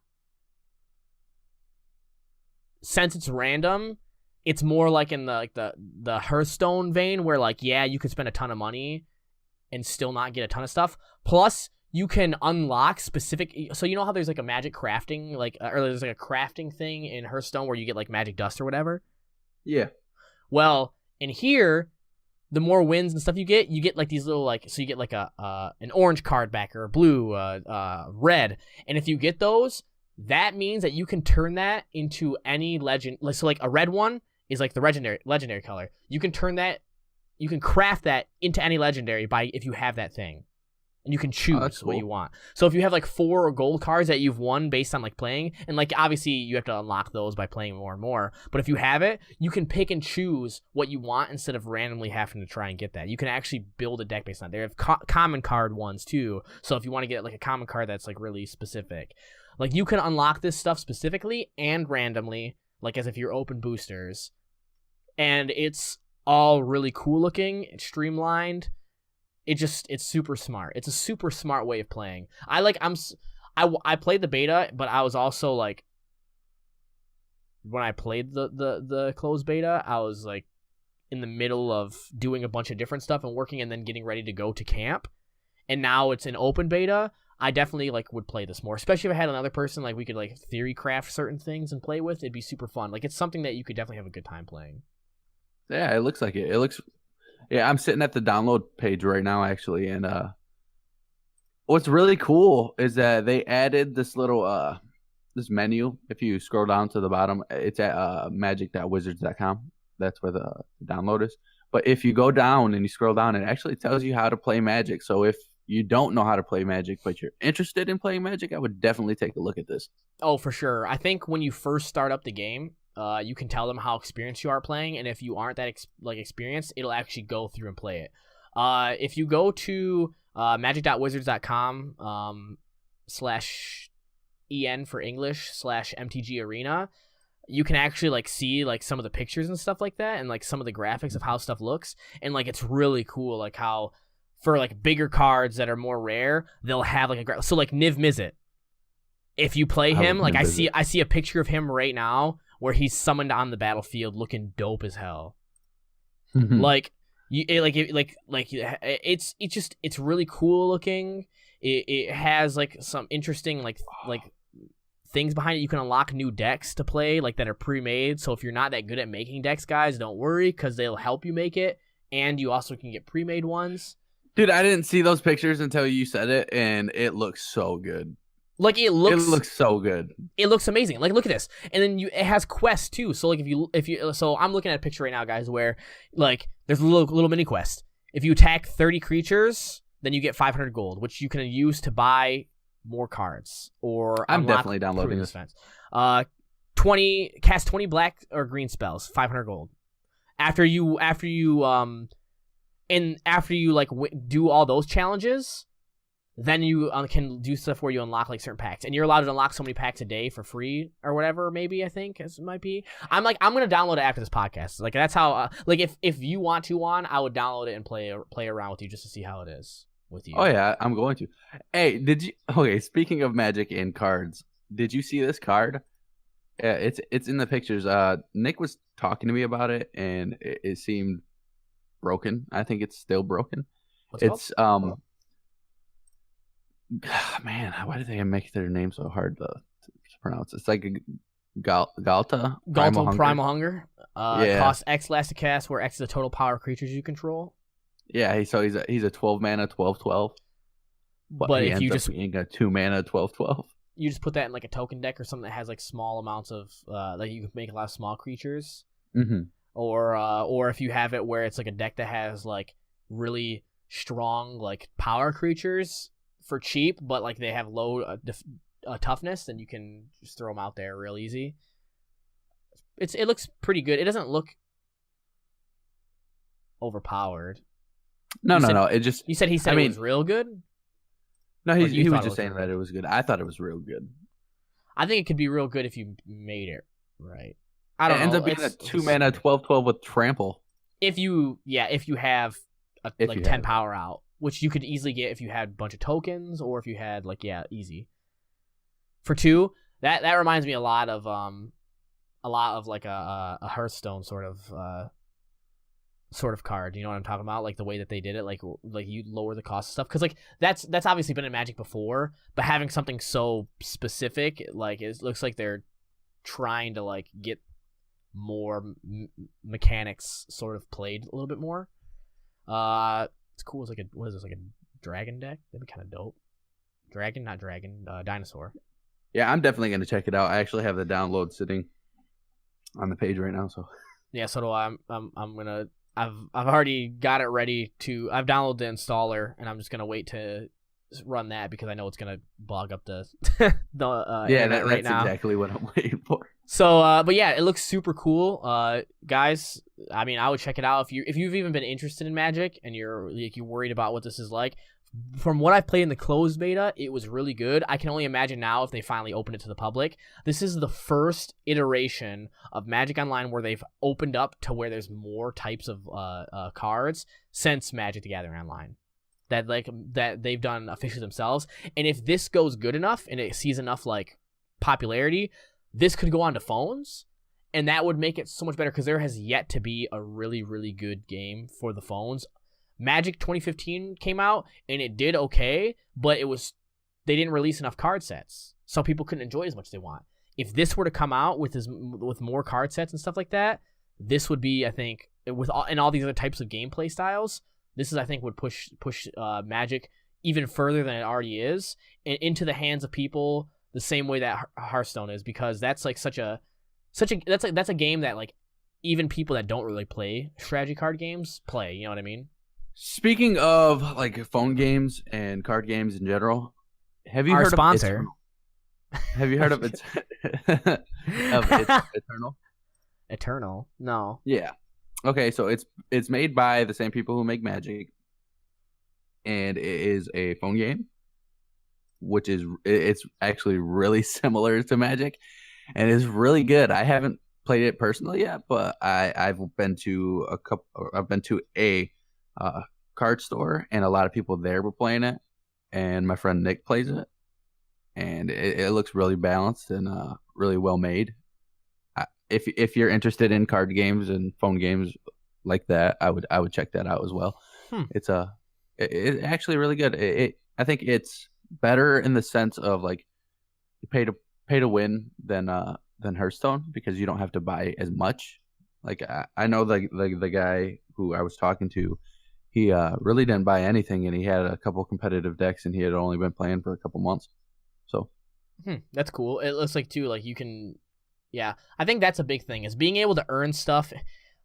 since it's random, it's more like in the Hearthstone vein where like, yeah, you could spend a ton of money and still not get a ton of stuff. Plus, you can unlock specific. So you know how there's like a magic crafting, like or there's like a crafting thing in Hearthstone where you get like magic dust or whatever. Yeah. Well, in here, the more wins and stuff you get like these little like, so you get like an orange card back or a blue, red, and if you get those, that means that you can turn that into any legend. So like a red one is like the legendary color. You can turn that, you can craft that into any legendary by if you have that thing. And you can choose what you want. So if you have like 4 gold cards that you've won based on like playing, and like obviously you have to unlock those by playing more and more, but if you have it, you can pick and choose what you want instead of randomly having to try and get that. You can actually build a deck based on it. They have common card ones too. So if you want to get like a common card that's like really specific, like you can unlock this stuff specifically and randomly, like as if you're open boosters. And it's all really cool looking, it's streamlined. It's super smart. It's a super smart way of playing. I played the beta, but I was also like, when I played the closed beta, I was like in the middle of doing a bunch of different stuff and working and then getting ready to go to camp. And now it's an open beta. I definitely like would play this more, especially if I had another person like we could like theory craft certain things and play with. It'd be super fun. Like it's something that you could definitely have a good time playing. Yeah, it looks like it. It looks. Yeah, I'm sitting at the download page right now, actually, and what's really cool is that they added this little this menu. If you scroll down to the bottom, it's at magic.wizards.com. That's where the download is. But if you go down and you scroll down, it actually tells you how to play Magic. So if you don't know how to play Magic, but you're interested in playing Magic, I would definitely take a look at this. Oh, for sure. I think when you first start up the game, you can tell them how experienced you are playing, and if you aren't that experienced, it'll actually go through and play it. If you go to magic.wizards.com /en for English /MTG Arena, you can actually like see like some of the pictures and stuff like that, and like some of the graphics of how stuff looks, and like it's really cool, like how for like bigger cards that are more rare, they'll have like so like Niv Mizzet. If you play him, like I see a picture of him right now where he's summoned on the battlefield looking dope as hell. Like it's really cool looking. It has like some interesting like things behind it. You can unlock new decks to play like that are pre-made. So if you're not that good at making decks, guys, don't worry, because they'll help you make it, and you also can get pre-made ones. Dude, I didn't see those pictures until you said it, and it looks so good. Like it looks so good. It looks amazing. Like look at this, and then it has quests too. So like if you so I'm looking at a picture right now, guys, where like there's a little mini quest. If you attack 30 creatures, then you get 500 gold, which you can use to buy more cards or I'm definitely downloading this. Cast 20 black or green spells, 500 gold. After you like do all those challenges, then you can do stuff where you unlock like certain packs, and you're allowed to unlock so many packs a day for free or whatever. Maybe I think as it might be. I'm gonna download it after this podcast. Like that's how. Like if you want to, I would download it and play around with you just to see how it is with you. Oh yeah, I'm going to. Hey, did you? Okay, speaking of Magic and cards, did you see this card? Yeah, it's in the pictures. Nick was talking to me about it, and it seemed broken. I think it's still broken. What's it called? Man, why did they make their name so hard to pronounce? It's like a Ghalta Primal Hunger. Yeah. Costs X last to cast, where X is the total power of creatures you control. Yeah, so he's a 12 mana 12/12. But if you just being a 2 mana 12/12, you just put that in like a token deck or something that has like small amounts of like you can make a lot of small creatures. Mm-hmm. Or if you have it where it's like a deck that has like really strong like power creatures for cheap, but like they have low toughness, then you can just throw them out there real easy. It looks pretty good. It doesn't look overpowered. No. It just you said it was real good. No, he was just saying that it was good. I thought it was real good. I think it could be real good if you made it right. I don't know. It ends up being a 2 mana 12/12 with trample. If you have 10 power out, which you could easily get if you had a bunch of tokens, or if you had easy. For 2, that reminds me a lot of a lot of like a Hearthstone sort of card. You know what I'm talking about? Like the way that they did it, like you lower the cost of stuff, because like that's obviously been in Magic before, but having something so specific, like it looks like they're trying to like get more mechanics sort of played a little bit more. It's cool. It's like what is this, like a dragon deck? That'd be kind of dope. Dinosaur. Yeah, I'm definitely gonna check it out. I actually have the download sitting on the page right now. So yeah, so do I. I'm gonna. I've already got it ready to. I've downloaded the installer, and I'm just gonna wait to run that because I know it's gonna bog up the internet right now. That's exactly what I'm waiting for. So, but yeah, it looks super cool. Guys, I mean, I would check it out if you've even been interested in Magic and you're worried about what this is like. From what I've played in the closed beta, it was really good. I can only imagine now if they finally open it to the public. This is the first iteration of Magic Online where they've opened up to where there's more types of cards since Magic the Gathering Online that they've done officially themselves. And if this goes good enough and it sees enough like popularity, this could go on to phones, and that would make it so much better because there has yet to be a really, really good game for the phones. Magic 2015 came out and it did okay, but they didn't release enough card sets, so people couldn't enjoy as much as they want. If this were to come out with more card sets and stuff like that, this would be, I think, with all these other types of gameplay styles, this is, I think, would push Magic even further than it already is, and into the hands of people the same way that Hearthstone is, because that's like that's a game that like even people that don't really play strategy card games play. You know what I mean? Speaking of like phone games and card games in general, have you heard sponsor? Of have you heard of it? Of Eternal? Eternal? No. Yeah. Okay, so it's made by the same people who make Magic, and it is a phone game, which is it's actually really similar to Magic, and it's really good. I haven't played it personally yet, but I've been to a card store, and a lot of people there were playing it, and my friend Nick plays it, and it looks really balanced and really well made. If you're interested in card games and phone games like that, I would check that out as well. It's actually really good. I think it's better in the sense of like you pay to win than Hearthstone, because you don't have to buy as much. Like I know the guy who I was talking to, he really didn't buy anything, and he had a couple competitive decks, and he had only been playing for a couple months. So that's cool. It looks like too, like you can, yeah. I think that's a big thing, is being able to earn stuff.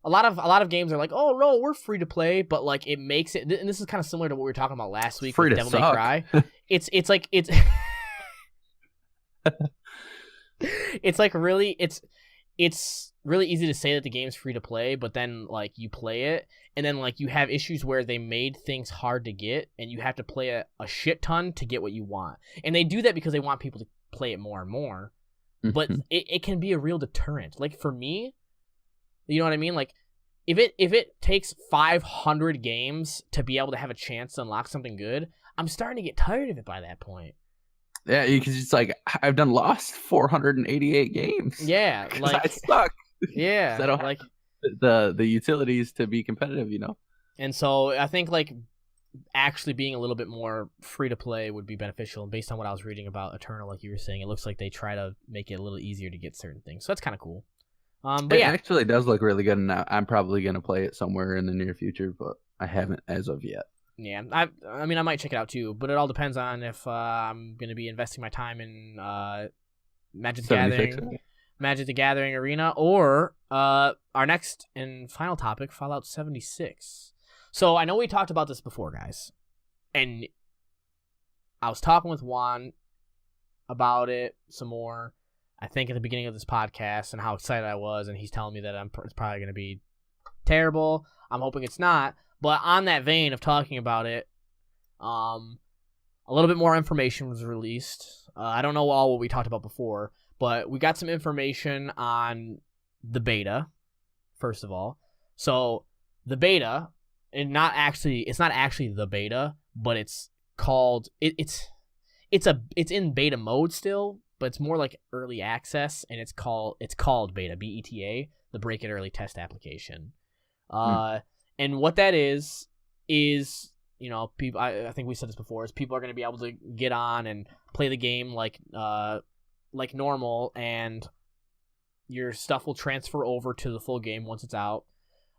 A lot of games are like, oh no, we're free to play, but like it makes it, and this is kind of similar to what we were talking about last week with Devil May Cry. It's like it's it's like really it's really easy to say that the game's free to play, but then like you play it, and then like you have issues where they made things hard to get, and you have to play a shit ton to get what you want. And they do that because they want people to play it more and more. But it can be a real deterrent. Like for me, you know what I mean? Like if it takes 500 games to be able to have a chance to unlock something good, I'm starting to get tired of it by that point. Yeah, because it's like I've lost 488 games. Yeah, like I suck. Yeah, I don't like have the utilities to be competitive, you know. And so I think like actually being a little bit more free to play would be beneficial. And based on what I was reading about Eternal, like you were saying, it looks like they try to make it a little easier to get certain things. So that's kind of cool. But it yeah, actually does look really good, and I'm probably gonna play it somewhere in the near future, but I haven't as of yet. Yeah, I mean, I might check it out too, but it all depends on if I'm going to be investing my time in Magic the Gathering Arena, or our next and final topic, Fallout 76. So I know we talked about this before, guys, and I was talking with Juan about it some more, I think at the beginning of this podcast, and how excited I was, and he's telling me that it's probably going to be terrible. I'm hoping it's not. But on that vein of talking about it, a little bit more information was released. I don't know all what we talked about before, but we got some information on the beta, first of all. So the beta, and it's not actually the beta, but it's called it's in beta mode still, but it's more like early access, and it's called beta, B.E.T.A, the Break It Early Test application. And what that is people. I think we said this before. Is people are going to be able to get on and play the game like normal, and your stuff will transfer over to the full game once it's out.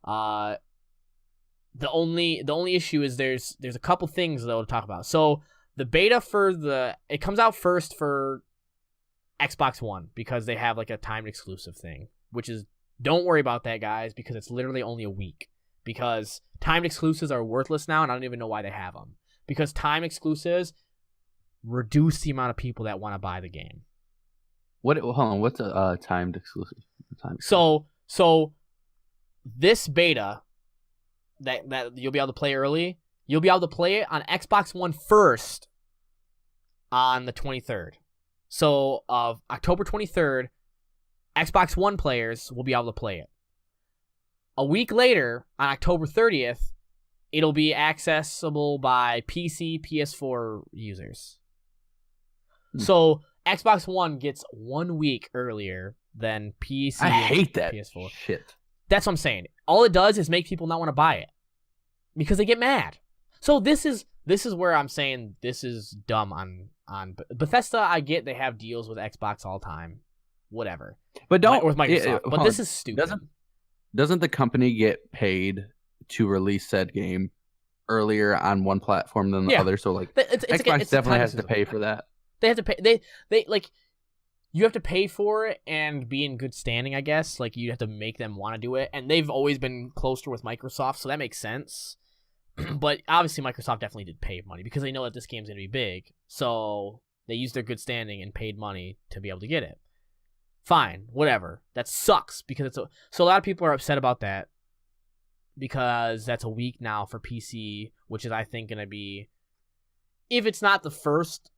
The only issue is there's a couple things though to talk about. So the beta it comes out first for Xbox One because they have like a timed exclusive thing, which is, don't worry about that, guys, because it's literally only a week. Because timed exclusives are worthless now, and I don't even know why they have them. Because timed exclusives reduce the amount of people that want to buy the game. Hold on, what's a timed exclusive? So this beta that you'll be able to play early, you'll be able to play it on Xbox One first on the 23rd. So of October 23rd, Xbox One players will be able to play it. A week later, on October 30th, it'll be accessible by PC, PS4 users. So Xbox One gets 1 week earlier than PC. I hate that PS4. shit. That's what I'm saying. All it does is make people not want to buy it because they get mad. So this is where I'm saying this is dumb on Bethesda. I get they have deals with Xbox all the time, whatever. But don't with Microsoft. But this is stupid. Doesn't the company get paid to release said game earlier on one platform than the other? So like Xbox definitely has to pay for that. They have to pay. They like, you have to pay for it and be in good standing, I guess. Like, you have to make them want to do it, and they've always been closer with Microsoft, so that makes sense. But obviously, Microsoft definitely did pay money because they know that this game's gonna be big, so they used their good standing and paid money to be able to get it. Fine, whatever. That sucks because so a lot of people are upset about that because that's a week now for PC, which is, I think, gonna be, if it's not the first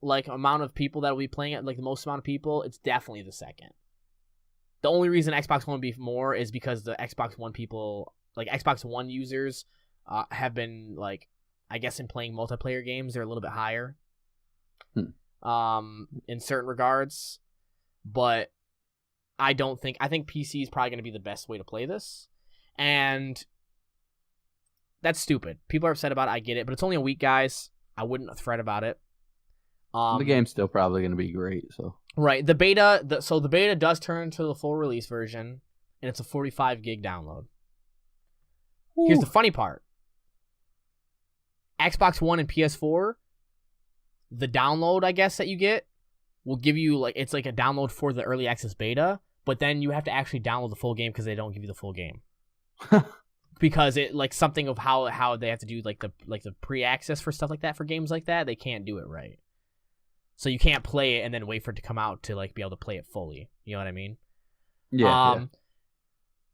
like amount of people that will be playing it, like the most amount of people, it's definitely the second. The only reason Xbox One will be more is because the Xbox One people, like Xbox One users, have been, like, I guess in playing multiplayer games, they're a little bit higher. In certain regards. But I think PC is probably going to be the best way to play this. And that's stupid. People are upset about it, I get it, but it's only a week, guys. I wouldn't fret about it. The game's still probably going to be great, so. Right. The beta does turn into the full release version, and it's a 45 gig download. Ooh. Here's the funny part. Xbox One and PS4, the download, I guess, that you get will give you, like, it's like a download for the early access beta, but then you have to actually download the full game because they don't give you the full game. Because it, like, something of how they have to do like the pre-access for stuff like that for games like that, they can't do it right. So you can't play it and then wait for it to come out to, like, be able to play it fully. You know what I mean? Yeah.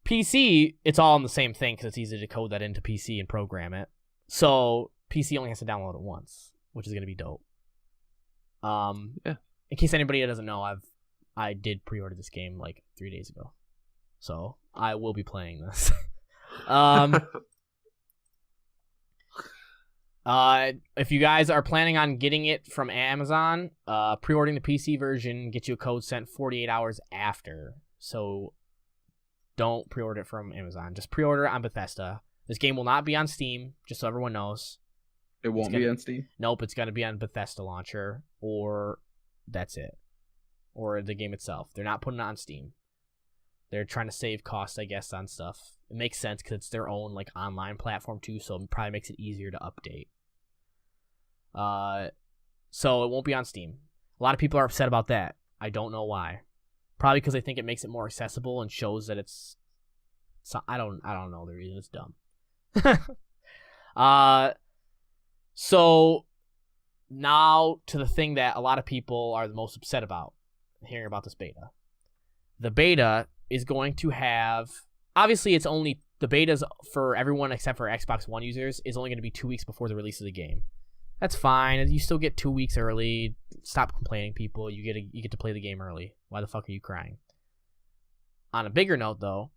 PC, it's all in the same thing because it's easy to code that into PC and program it. So PC only has to download it once, which is going to be dope. In case anybody doesn't know, I did pre-order this game like 3 days ago, so I will be playing this. If you guys are planning on getting it from Amazon, pre-ordering the PC version gets you a code sent 48 hours after. So don't pre-order it from Amazon. Just pre-order it on Bethesda. This game will not be on Steam, just so everyone knows. It won't be on Steam? Nope, it's going to be on Bethesda launcher, or that's it. Or the game itself. They're not putting it on Steam. They're trying to save costs, I guess, on stuff. It makes sense because it's their own, like, online platform too, so it probably makes it easier to update. So it won't be on Steam. A lot of people are upset about that. I don't know why. Probably because they think it makes it more accessible and shows that it's. I don't know the reason. It's dumb. So now to the thing that a lot of people are the most upset about hearing about this beta. The beta is going to have, obviously it's only, the beta's for everyone except for Xbox One users is only going to be 2 weeks before the release of the game. That's fine. You still get 2 weeks early. Stop complaining, people. You get to play the game early. Why the fuck are you crying? On a bigger note, though,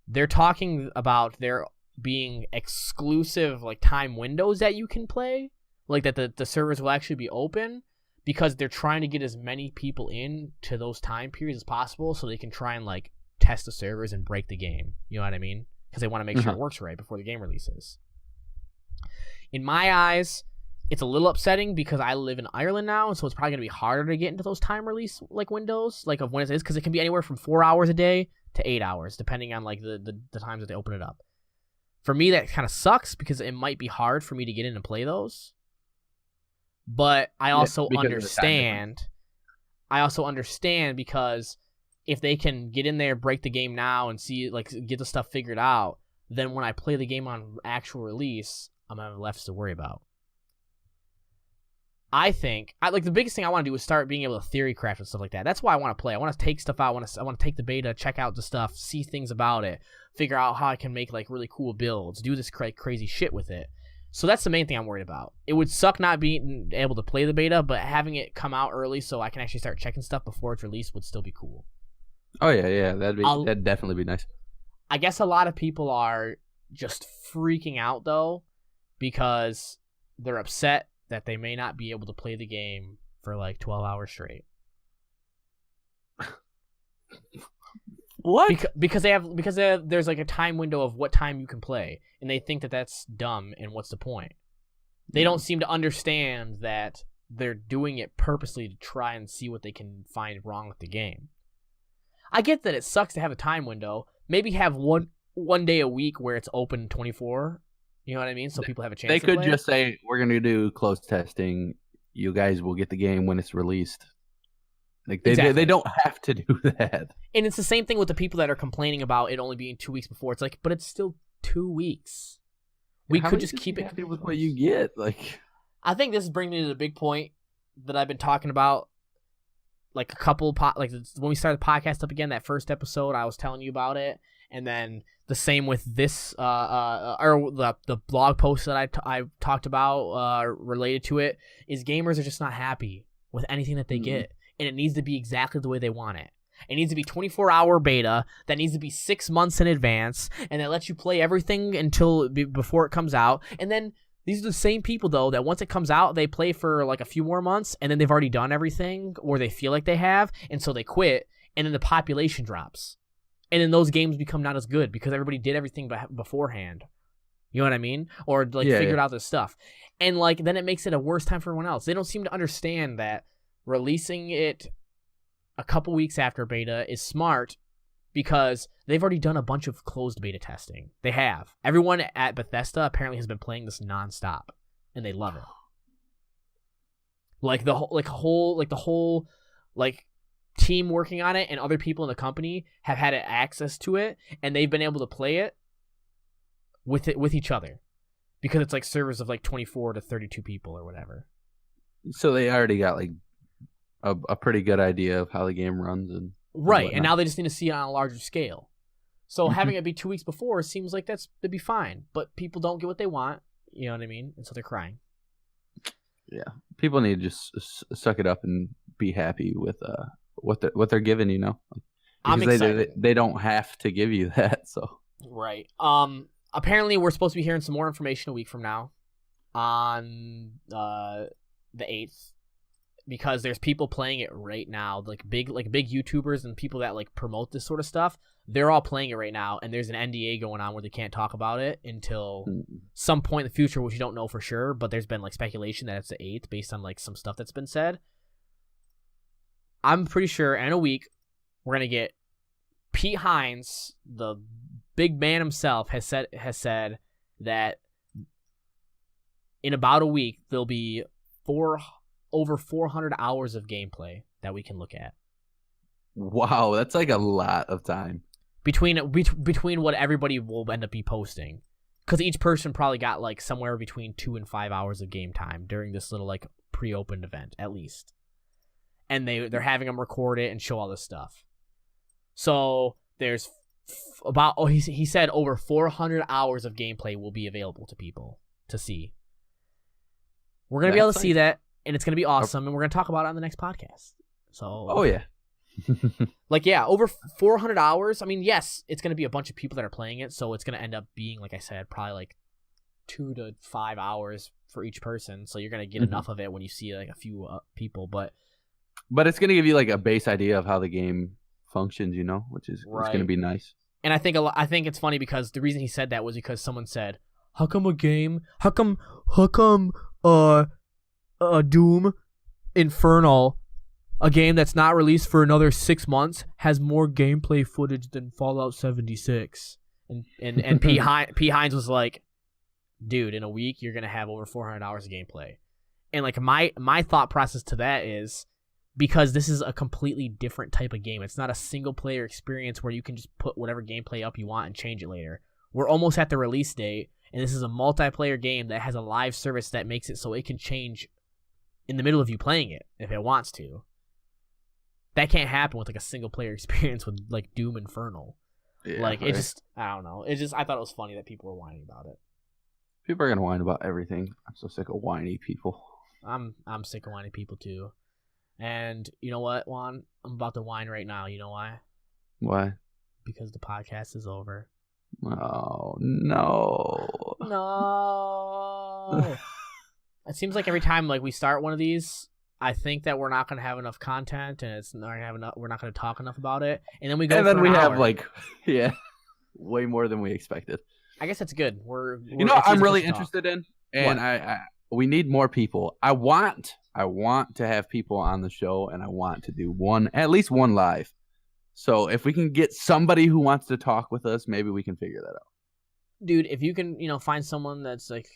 they're talking about there being exclusive, like, time windows that you can play, like that the servers will actually be open, because they're trying to get as many people in to those time periods as possible so they can try and like test the servers and break the game. You know what I mean? Because they want to make sure it works right before the game releases. In my eyes, it's a little upsetting because I live in Ireland now, and so it's probably going to be harder to get into those time release like windows, like of when it is, because it can be anywhere from 4 hours a day to 8 hours, depending on like the times that they open it up. For me, that kind of sucks because it might be hard for me to get in and play those. But I also understand. I also understand because if they can get in there, break the game now, and see like get the stuff figured out, then when I play the game on actual release, I'm gonna have less to worry about. I think like the biggest thing I want to do is start being able to theory craft and stuff like that. That's why I want to play. I want to take stuff out. I want to take the beta, check out the stuff, see things about it, figure out how I can make like really cool builds, do this crazy shit with it. So that's the main thing I'm worried about. It would suck not being able to play the beta, but having it come out early so I can actually start checking stuff before it's released would still be cool. Oh yeah, that'd definitely be nice. I guess a lot of people are just freaking out though because they're upset that they may not be able to play the game for like 12 hours straight. What? Because there's like a time window of what time you can play, and they think that that's dumb, and what's the point? They don't seem to understand that they're doing it purposely to try and see what they can find wrong with the game. I get that it sucks to have a time window. Maybe have one day a week where it's open 24. You know what I mean? So people have a chance. They to could play. Just say, we're going to do closed testing. You guys will get the game when it's released. Like they don't have to do that. And it's the same thing with the people that are complaining about it only being 2 weeks before. It's like, but it's still 2 weeks. We could just keep it happy with what you get. Like, I think this is bringing me to the big point that I've been talking about. Like a couple, like when we started the podcast up again, that first episode, I was telling you about it, and then the same with this, or the blog post that I talked about related to it, is gamers are just not happy with anything that they get, and it needs to be exactly the way they want it. It needs to be 24-hour beta that needs to be 6 months in advance, and that lets you play everything before it comes out, and then. These are the same people, though, that once it comes out, they play for like a few more months, and then they've already done everything, or they feel like they have, and so they quit, and then the population drops. And then those games become not as good because everybody did everything beforehand. You know what I mean? Or like figured out this stuff. And like then it makes it a worse time for everyone else. They don't seem to understand that releasing it a couple weeks after beta is smart because they've already done a bunch of closed beta testing. They have. Everyone at Bethesda apparently has been playing this nonstop, and they love it. Like the whole team working on it and other people in the company have had access to it, and they've been able to play it with each other because it's like servers of like 24 to 32 people or whatever. So they already got like a pretty good idea of how the game runs and. Right, and now they just need to see it on a larger scale. So having it be 2 weeks before seems like that'd be fine, but people don't get what they want, you know what I mean? And so they're crying. Yeah, people need to just suck it up and be happy with what they're given, you know? I'm excited. They don't have to give you that, so. Right. Apparently we're supposed to be hearing some more information a week from now on the 8th. Because there's people playing it right now, like big YouTubers and people that like promote this sort of stuff. They're all playing it right now, and there's an NDA going on where they can't talk about it until some point in the future, which you don't know for sure. But there's been like speculation that it's the 8th based on like some stuff that's been said. I'm pretty sure in a week we're gonna get Pete Hines, the big man himself, has said that in about a week there'll be over 400 hours of gameplay that we can look at. Wow, that's like a lot of time. Between what everybody will end up be posting. Because each person probably got like somewhere between 2 and 5 hours of game time during this little like pre-opened event, at least. And they're having them record it and show all this stuff. So there's he said over 400 hours of gameplay will be available to people to see. We're going to be able to see that. And it's going to be awesome, and we're going to talk about it on the next podcast. So, oh, yeah. Over 400 hours. I mean, yes, it's going to be a bunch of people that are playing it, so it's going to end up being, like I said, probably like 2 to 5 hours for each person, so you're gonna get enough of it when you see like a few people. But it's gonna give you like a base idea of how the game functions, which is it's gonna be nice. And I think it's funny because the reason he said that was because someone said, how come Doom Infernal, a game that's not released for another 6 months, has more gameplay footage than Fallout 76? And P. Hines was like, dude, in a week you're gonna have over 400 hours of gameplay. And like my thought process to that is, because this is a completely different type of game. It's not a single player experience where you can just put whatever gameplay up you want and change it later. We're almost at the release date, and this is a multiplayer game that has a live service that makes it so it can change in the middle of you playing it if it wants to. That can't happen with like a single player experience with like Doom Infernal. Yeah, like it just, I don't know. I thought it was funny that people were whining about it. People are gonna whine about everything. I'm so sick of whiny people. I'm sick of whiny people too. And you know what, Juan? I'm about to whine right now. You know why? Why? Because the podcast is over. Oh, no. No. It seems like every time like we start one of these, I think that we're not going to have enough content, and we're not going to talk enough about it. And then we go. And then for we an have hour. way more than we expected. I guess that's good. I'm really interested in, and we need more people. I want to have people on the show, and I want to do at least one live. So if we can get somebody who wants to talk with us, maybe we can figure that out. Dude, if you can, find someone that's like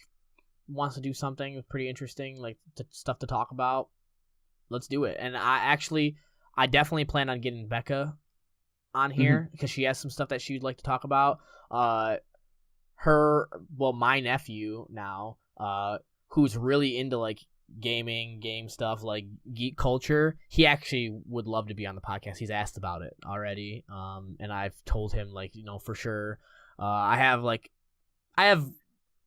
wants to do something pretty interesting, like stuff to talk about, let's do it. And I definitely plan on getting Becca on here because she has some stuff that she'd like to talk about. My nephew now, who's really into like gaming, game stuff, like geek culture, he actually would love to be on the podcast. He's asked about it already, and I've told him like, for sure. I have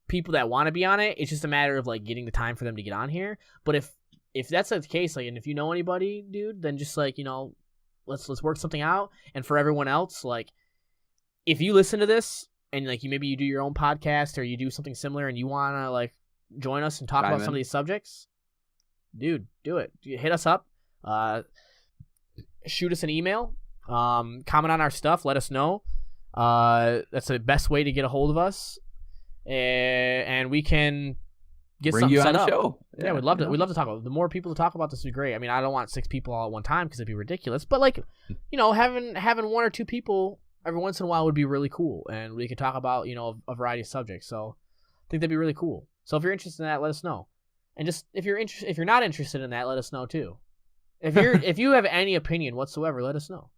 people that want to be on it. It's just a matter of like getting the time for them to get on here. But if that's the case, like, and if you know anybody, dude, then just like, let's work something out. And for everyone else, like, if you listen to this and like maybe you do your own podcast or you do something similar and you want to like join us and talk about some of these subjects, dude, do it. Hit us up, shoot us an email, comment on our stuff, let us know. That's the best way to get a hold of us, and we can get bring something you set on up. The show. Yeah, we'd love to. We'd love to talk about it. The more people to talk about this would be great. I mean, I don't want 6 people all at one time because it'd be ridiculous. But like, having 1 or 2 people every once in a while would be really cool, and we could talk about a variety of subjects. So I think that'd be really cool. So if you're interested in that, let us know. And just if you're not interested in that, let us know too. If you have any opinion whatsoever, let us know.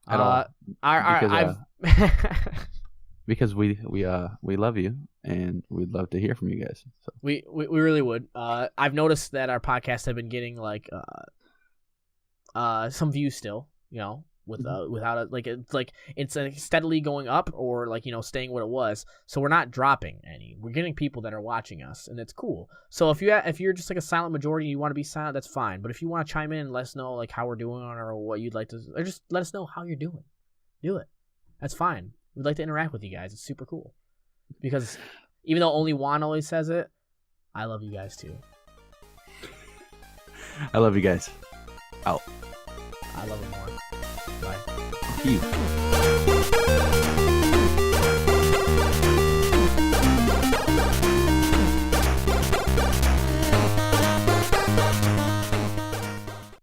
At all. Because we love you and we'd love to hear from you guys. So we really would. I've noticed that our podcasts have been getting like some views still, without it, like it's steadily going up or like staying what it was. So we're not dropping any. We're getting people that are watching us, and it's cool. So if you're just like a silent majority and you want to be silent, that's fine. But if you want to chime in and let us know like how we're doing or what you'd like to, or just let us know how you're doing, do it. That's fine. We'd like to interact with you guys. It's super cool. Because even though only Juan always says it, I love you guys too. I love you guys. Out. I love them more. Bye. You.